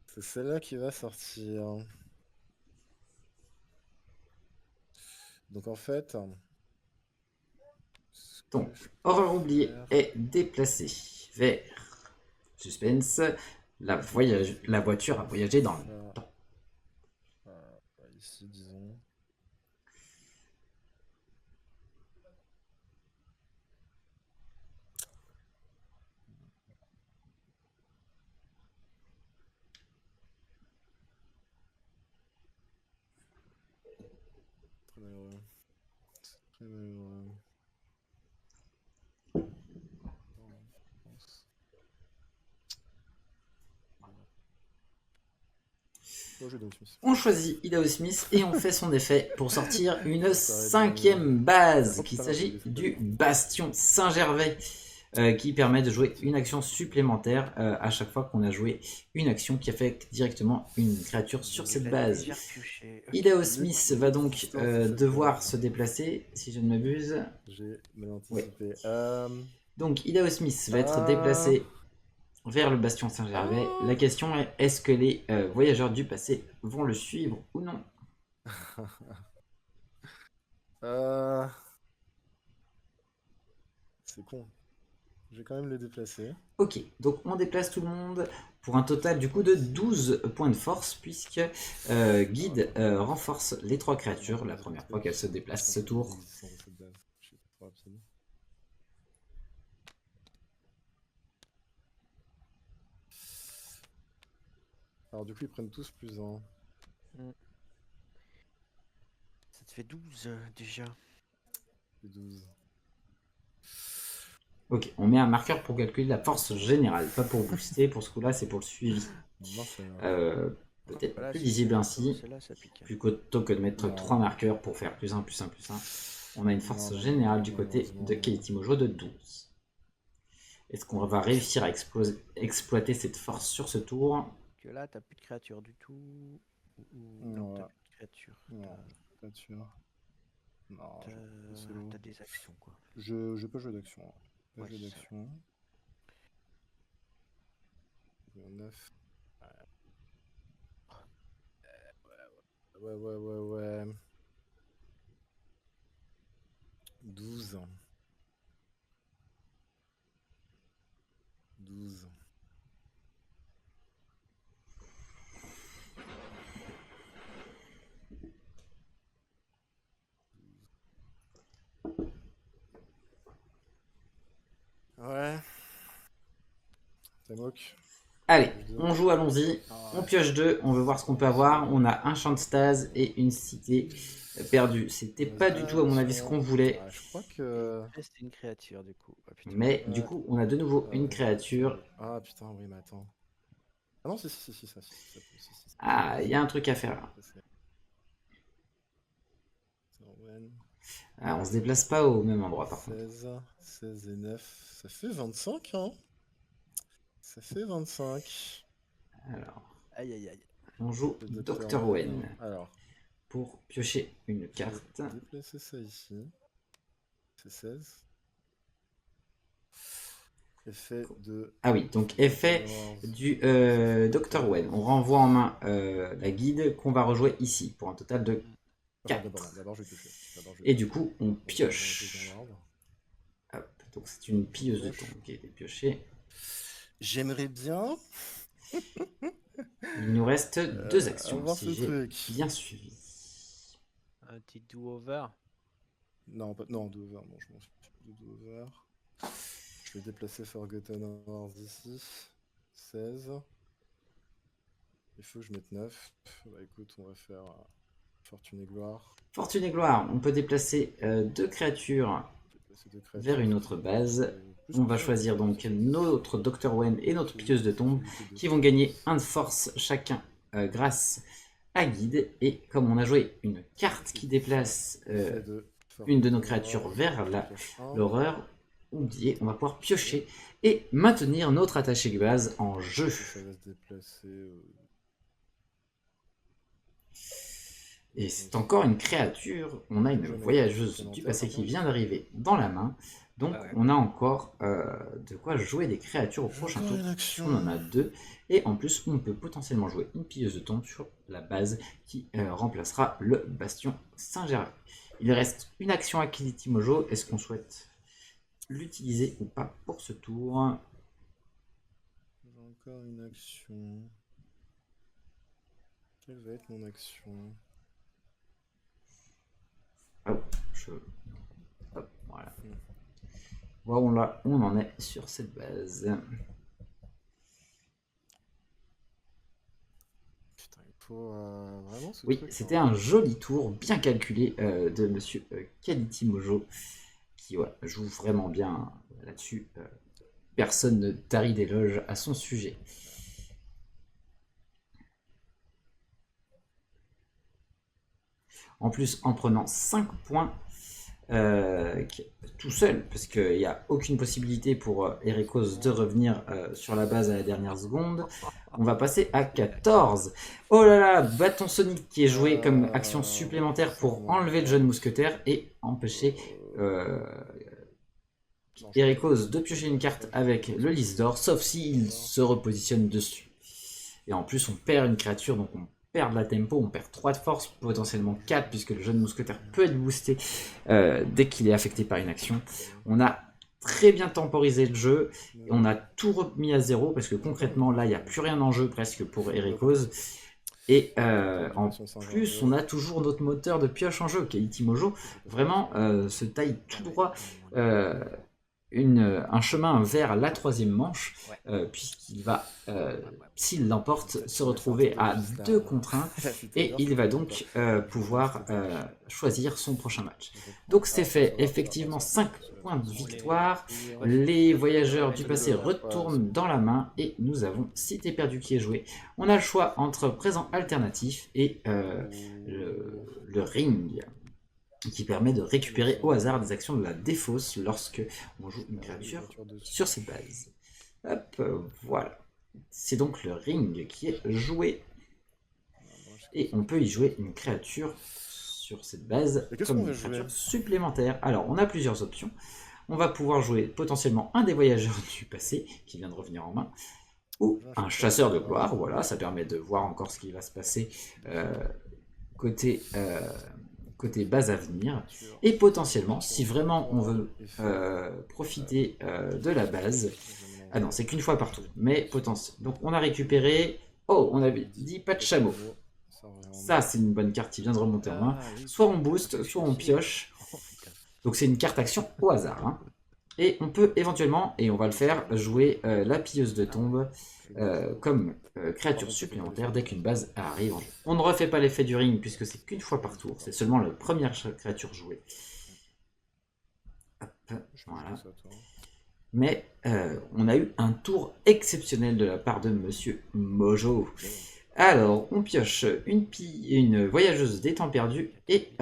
c'est celle-là qui va sortir. Donc en fait, Donc, horreur oubliée est déplacée vers suspense. La voiture a voyagé dans le temps. Ici, disons. Très malheureux. Très malheureux. On choisit Idaho Smith et on fait son effet pour sortir une 5e base, qu'il s'agit du Bastion Saint-Gervais, qui permet de jouer une action supplémentaire à chaque fois qu'on a joué une action qui affecte directement une créature sur cette base. Idaho Smith va donc devoir se déplacer, si je ne m'abuse. J'ai mal anticipé. Donc Idaho Smith va être déplacé vers le Bastion Saint-Gervais. La question est, est-ce que les voyageurs du passé vont le suivre ou non? C'est con. Je vais quand même les déplacer. Ok, donc on déplace tout le monde pour un total du coup de 12 points de force, puisque Guide renforce les 3 créatures la première fois qu'elles se déplacent ce tour. Alors du coup ils prennent tous plus 1. Ça te fait 12 déjà. Plus 12. Ok, on met un marqueur pour calculer la force générale, pas pour booster, pour ce coup-là c'est pour le suivi. Peut-être plus lisible ainsi, plutôt que de mettre 3 marqueurs pour faire plus 1, plus 1, plus 1. On a une force générale du côté de Kaliti Mojo de 12. Est-ce qu'on va réussir à exploiter cette force sur ce tour? Que là, t'as plus de créatures du tout. Non, t'as plus de créatures. Non, créatures. Non, t'as des actions quoi. Je peux jouer d'action. Ouais, d'action. 9. Ouais. 12. 12. Ouais. Ça moque. Allez, on joue, allons-y. On pioche 2, on veut voir ce qu'on peut avoir. On a un champ de stase et une cité perdue. C'était pas du tout, à mon avis, ce qu'on voulait. Je crois que. C'est une créature du coup. Ah, putain. Mais du coup, on a de nouveau une créature. Ah putain, oui, mais attends. Ah non, si. Ah, il y a un truc à faire là. Ah, on se déplace pas au même endroit par contre. 16 et 9. Ça fait 25, hein. Ça fait 25. Alors, Aïe. on joue Dr. Wen. Alors, pour piocher une carte. Je vais déplacer ça ici. C'est 16. Effet de... Ah oui, donc effet du Dr. Wen. On renvoie en main la guide qu'on va rejouer ici pour un total de 4. D'abord, je vais piocher. Et du coup, on pioche. Hop, donc c'est une pilleuse de temps qui a été piochée. J'aimerais bien... Il nous reste 2 actions, si j'ai bien suivi. Un petit do-over. Non, do-over, non, je m'en suis de do-over. Je vais déplacer Forgotten Horrors ici. 16. Il faut que je mette 9. Bah écoute, on va faire Fortune et Gloire. Fortune et Gloire, on peut déplacer 2 créatures vers une autre base. On va choisir donc notre Dr. Wen et notre pilleuse de tombe qui vont gagner 1 de force chacun grâce à guide. Et comme on a joué une carte qui déplace une de nos créatures vers l'horreur, oubliez, on va pouvoir piocher et maintenir notre attaché de base en jeu. Ça va se déplacer... Et c'est encore une créature. On a une voyageuse du passé qui vient d'arriver dans la main. Donc on a encore de quoi jouer des créatures au prochain tour. On en a 2. Et en plus, on peut potentiellement jouer une pilleuse de tombe sur la base qui remplacera le bastion Saint-Gervais. Il reste une action à Khaliti Mojo. Est-ce qu'on souhaite l'utiliser ou pas pour ce tour? J'ai encore une action. Quelle va être mon action? Hop, voilà. Voilà, on en est sur cette base. Putain, il faut vraiment ce oui, truc, c'était un joli tour, bien calculé de monsieur Khaliti Mojo, qui joue vraiment bien là-dessus. Personne ne tarit d'éloge à son sujet. En plus, en prenant 5 points tout seul, parce qu'il n'y a aucune possibilité pour Erikos de revenir sur la base à la dernière seconde, on va passer à 14. Oh là là, bâton sonique qui est joué comme action supplémentaire pour enlever le jeune mousquetaire et empêcher Erikos de piocher une carte avec le lys d'or, sauf s'il se repositionne dessus. Et en plus, on perd une créature, donc on perd de la tempo, on perd 3 de force, potentiellement 4, puisque le jeune mousquetaire peut être boosté dès qu'il est affecté par une action. On a très bien temporisé le jeu, et on a tout remis à 0, parce que concrètement, là, il n'y a plus rien en jeu presque pour Erikos. Et en plus, on a toujours notre moteur de pioche en jeu, Khaliti Mojo, vraiment se taille tout droit un chemin vers la 3e manche, puisqu'il va, s'il l'emporte, se retrouver à 2 contre 1, et il va donc pouvoir choisir son prochain match. Donc c'est fait, effectivement 5 points de victoire, les voyageurs du passé retournent dans la main, et nous avons Cité perdue qui est jouée. On a le choix entre présent alternatif et le ring, qui permet de récupérer au hasard des actions de la défausse lorsque on joue une créature sur cette base. Hop, voilà. C'est donc le ring qui est joué. Et on peut y jouer une créature sur cette base comme une créature supplémentaire. Alors, on a plusieurs options. On va pouvoir jouer potentiellement un des voyageurs du passé qui vient de revenir en main. ou un chasseur de gloire. Voilà, ça permet de voir encore ce qui va se passer côté, côté base à venir. Et potentiellement, si vraiment on veut profiter de la base, ah non, c'est qu'une fois partout, mais potentiel. Donc on a récupéré, oh, on avait dit pas de chameau. Ça, c'est une bonne carte qui vient de remonter en main. Soit on booste, soit on pioche. Donc c'est une carte action au hasard. Hein. Et on peut éventuellement, et on va le faire, jouer la pilleuse de tombe comme créature supplémentaire dès qu'une base arrive en jeu. On ne refait pas l'effet du ring puisque c'est qu'une fois par tour. C'est seulement la première créature jouée. Hop, voilà. Mais on a eu un tour exceptionnel de la part de Monsieur Mojo. Alors, on pioche une voyageuse des temps perdus et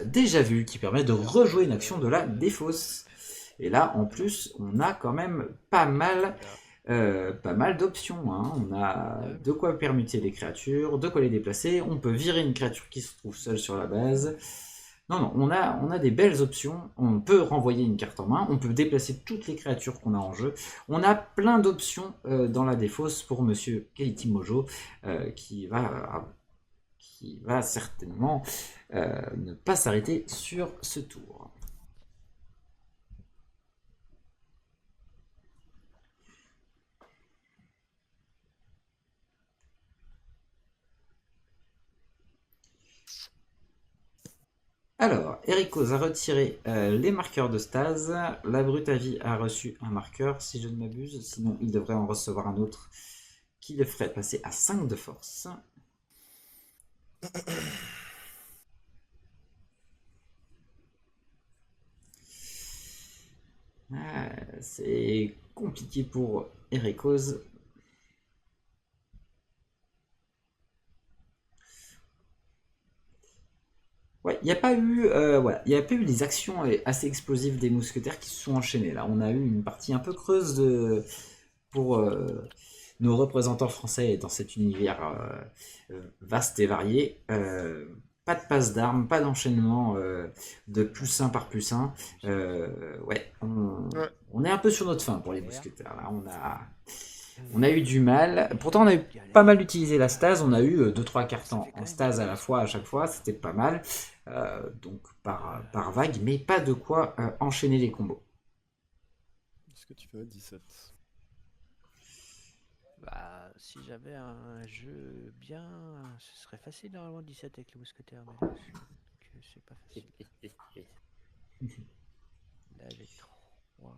déjà vu qui permet de rejouer une action de la défausse. Et là, en plus, on a quand même pas mal d'options. Hein. On a de quoi permuter les créatures, de quoi les déplacer. On peut virer une créature qui se trouve seule sur la base. Non, on a des belles options. On peut renvoyer une carte en main. On peut déplacer toutes les créatures qu'on a en jeu. On a plein d'options dans la défausse pour Monsieur Keiti Mojo qui va certainement ne pas s'arrêter sur ce tour. Alors, Ericos a retiré les marqueurs de stase. La brute à vie a reçu un marqueur, si je ne m'abuse. Sinon, il devrait en recevoir un autre qui le ferait passer à 5 de force. C'est compliqué pour Ericos. Ouais, il n'y a pas eu, il y a pas eu les actions assez explosives des mousquetaires qui se sont enchaînées. Là, on a eu une partie un peu creuse pour nos représentants français dans cet univers vaste et varié. Pas de passe d'armes, pas d'enchaînement de plus 1 par plus 1. On est un peu sur notre fin pour les mousquetaires. Là, on a eu du mal. Pourtant, on a eu pas mal utilisé la stase. On a eu 2-3 cartes en stase à la fois, à chaque fois. C'était pas mal. Donc, par vague, mais pas de quoi enchaîner les combos. Est-ce que tu peux mettre 17? Bah, si j'avais un jeu bien, ce serait facile normalement 17 avec le mousquetaire, mais là, c'est pas facile. Là, j'ai 3.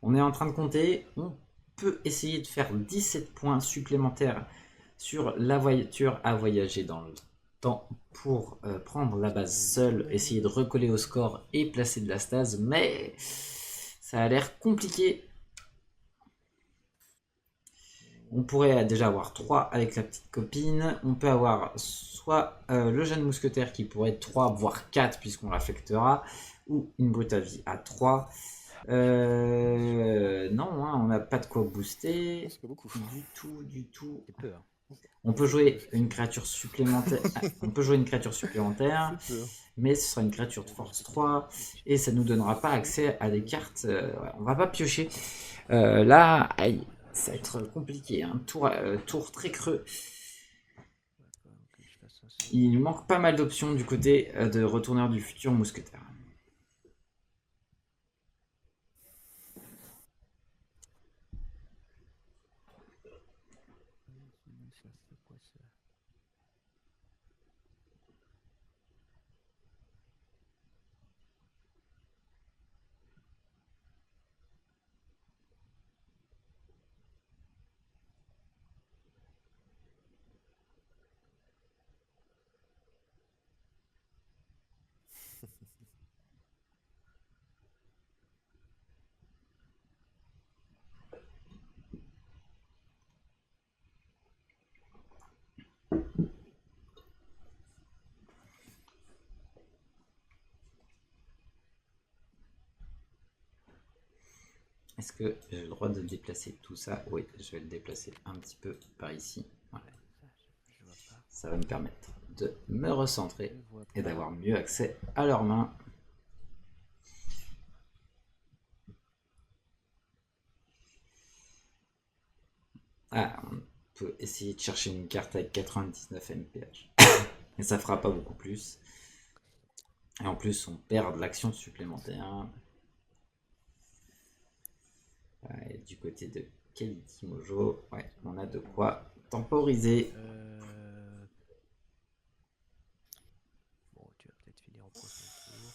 On est en train de compter. On peut essayer de faire 17 points supplémentaires sur la voiture à voyager dans le temps pour prendre la base seule, essayer de recoller au score et placer de la stase, mais ça a l'air compliqué. On pourrait déjà avoir 3 avec la petite copine. On peut avoir soit le jeune mousquetaire qui pourrait être 3, voire 4 puisqu'on l'affectera, ou une brute à vie à 3. Non, hein, on n'a pas de quoi booster. C'est pas beaucoup. Du tout. C'est peu, hein. On peut jouer une créature supplémentaire. Mais ce sera une créature de force 3 et ça nous donnera pas accès à des cartes. On va pas piocher. Là, aïe, ça va être compliqué. Un tour très creux. Il nous manque pas mal d'options du côté de Retourneur du futur mousquetaire. Est-ce que j'ai le droit de déplacer tout ça? Oui, je vais le déplacer un petit peu par ici. Voilà. Ça va me permettre de me recentrer et d'avoir mieux accès à leurs mains. Ah, on peut essayer de chercher une carte avec 99 MPH. Et ça fera pas beaucoup plus. Et en plus, on perd de l'action supplémentaire. Ouais, du côté de Quality Mojo, ouais, on a de quoi temporiser. Bon, tu vas peut-être finir en prochain tour.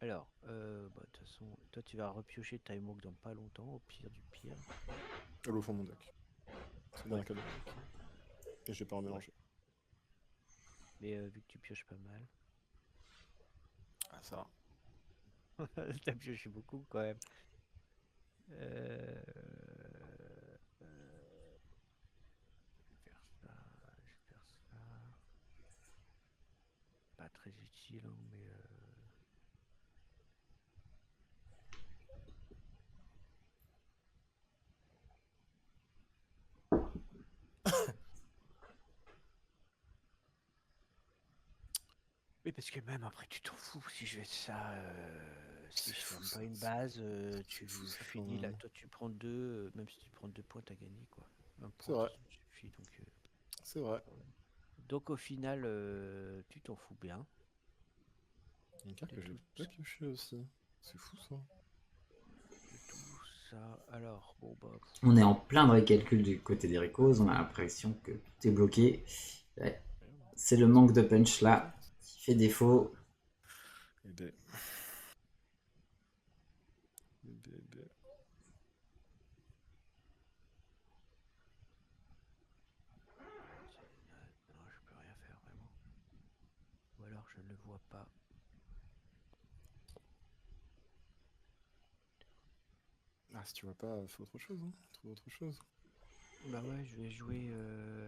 Alors, de toute façon, toi tu vas repiocher Time Walk dans pas longtemps, au pire du pire. Elle est au fond de mon deck. C'est bien un Ouais. cadeau. Et j'ai pas en mélanger. Mais vu que tu pioches pas mal. Ah, ça. T'as pioché beaucoup quand même. Je vais faire ça, je vais faire ça. Pas très utile, hein, mais oui, parce que même après tu t'en fous si je fais ça. Si je ferme pas une base, tu finis là. Toi tu prends 2, même si tu prends 2 points, t'as gagné quoi. Un C'est point, vrai. ça suffit, C'est vrai. donc au final, tu t'en fous bien. Une carte que j'ai pas pioché aussi. C'est fou ça. De tout ça. Alors, bon bah. On est en plein de récalcul du côté des Récos, on a l'impression que tout est bloqué. Ouais. C'est le manque de punch là qui fait défaut. Aider. Non, je peux rien faire vraiment. Ou alors je ne le vois pas. Ah, si tu vois pas, fais autre chose, hein. Trouve autre chose. Bah ouais, je vais jouer.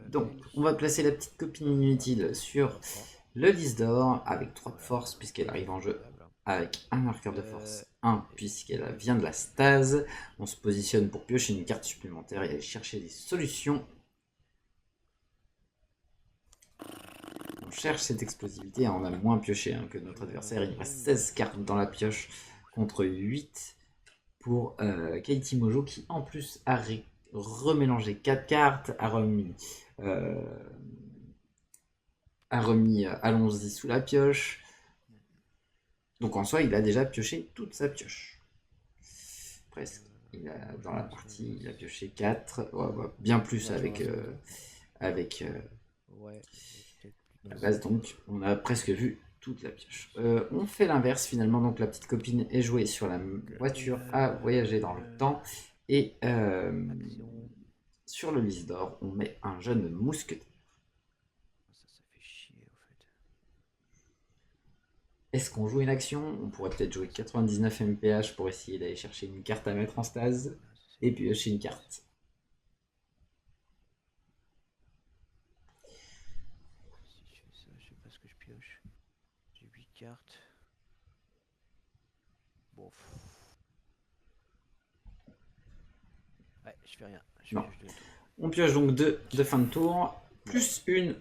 Donc, on va placer la petite copine inutile sur le 10 d'or avec 3 de force puisqu'elle arrive en jeu avec un marqueur de force 1 puisqu'elle vient de la stase. On se positionne pour piocher une carte supplémentaire et aller chercher des solutions. On cherche cette explosivité, on a moins pioché que notre adversaire. Il reste 16 cartes dans la pioche contre 8 pour Katie Mojo qui en plus a remélangé 4 cartes, a remis Allons-y sous la pioche. Donc en soi, il a déjà pioché toute sa pioche. Presque. Dans la partie, il a pioché 4. Ouais, bien plus avec la base. Donc on a presque vu toute la pioche. On fait l'inverse finalement. Donc la petite copine est jouée sur la voiture à voyager dans le temps. Et sur le lys d'or, on met un jeune mousquetaire. Ça fait chier en fait. Est-ce qu'on joue une action? On pourrait peut-être jouer 99 MPH pour essayer d'aller chercher une carte à mettre en stase et piocher une carte. Si je fais ça, je sais pas ce que je pioche. J'ai 8 cartes. Bon. Ouais, je fais rien. Je Non. pioche 2 tours. On pioche donc 2 de fin de tour, plus une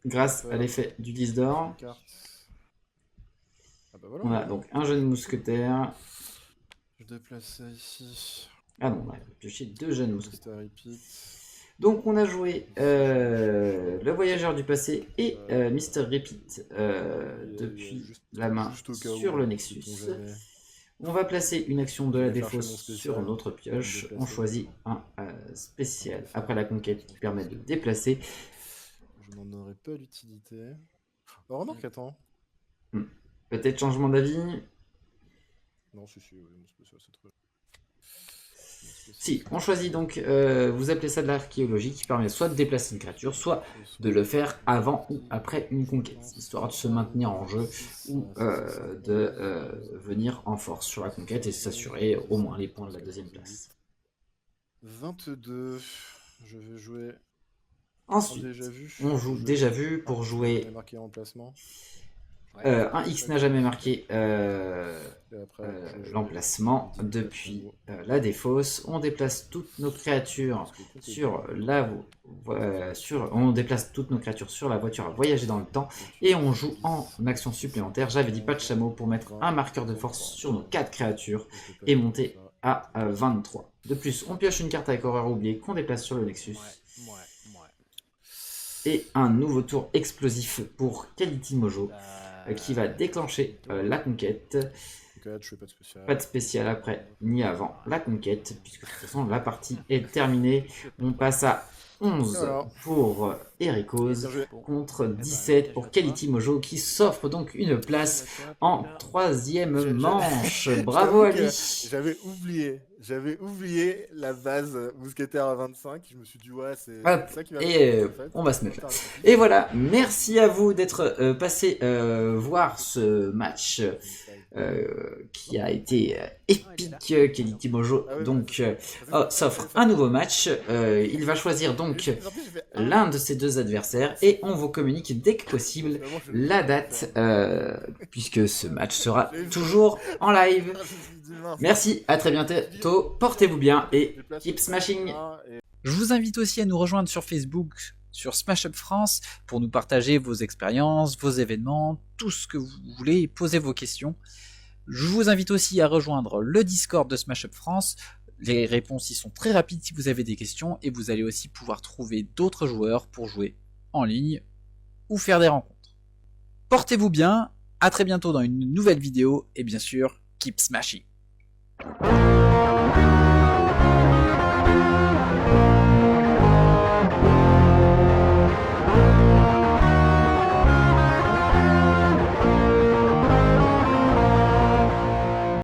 grâce à l'effet du 10 d'or. Ah bah voilà. On a donc un jeune mousquetaire. Je déplace ça ici. Ah non, on a pioché 2 jeunes mousquetaires. Repeat. Donc on a joué le voyageur du passé et Mr. Repeat depuis la main sur le Nexus. On va placer une action de la défausse sur notre pioche. On choisit un spécial après la conquête qui permet de déplacer. Je n'en aurais pas l'utilité. Oh, remarque, attends. Peut-être changement d'avis. Non, si, mon spécial, c'est très... Si, on choisit donc, vous appelez ça de l'archéologie, qui permet soit de déplacer une créature, soit de le faire avant ou après une conquête, histoire de se maintenir en jeu ou de venir en force sur la conquête et s'assurer au moins les points de la deuxième place. 22, je vais jouer... Ensuite, on joue déjà vu pour jouer... marqué emplacement. Un X n'a jamais marqué l'emplacement depuis la défausse. On déplace toutes nos créatures sur la on déplace toutes nos créatures sur la voiture à voyager dans le temps et on joue en action supplémentaire. J'avais dit pas de chameau pour mettre un marqueur de force sur nos 4 créatures et monter à 23. De plus, on pioche une carte avec horreur oubliée qu'on déplace sur le Nexus. Ouais. Et un nouveau tour explosif pour Quality Mojo qui va déclencher la conquête. Ok, je fais pas de spécial. Pas de spécial après ni avant la conquête, puisque de toute façon la partie est terminée. On passe à 11 Voilà. pour Ericos Bien joué. contre 17 pour Quality Mojo qui s'offre donc une place en troisième manche. Bravo J'avoue que Ali. J'avais oublié la base mousquetaire à 25. Je me suis dit, ouais, c'est Hop, ça qui va et en fait. on va se mettre là. Putain, Et voilà, merci à vous d'être passé voir ce match qui a été épique. Quality Mojo Ah ouais, donc ouais. s'offre un nouveau match. Il va choisir donc l'un de ses deux adversaires et on vous communique dès que possible la date puisque ce match sera toujours en live. Merci, à très bientôt, portez-vous bien et keep smashing. Je vous invite aussi à nous rejoindre sur Facebook, sur Smash Up France, pour nous partager vos expériences, vos événements, tout ce que vous voulez, poser vos questions. Je vous invite aussi à rejoindre le Discord de Smash Up France. Les réponses y sont très rapides si vous avez des questions et vous allez aussi pouvoir trouver d'autres joueurs pour jouer en ligne ou faire des rencontres. Portez-vous bien, à très bientôt dans une nouvelle vidéo et bien sûr, keep smashing.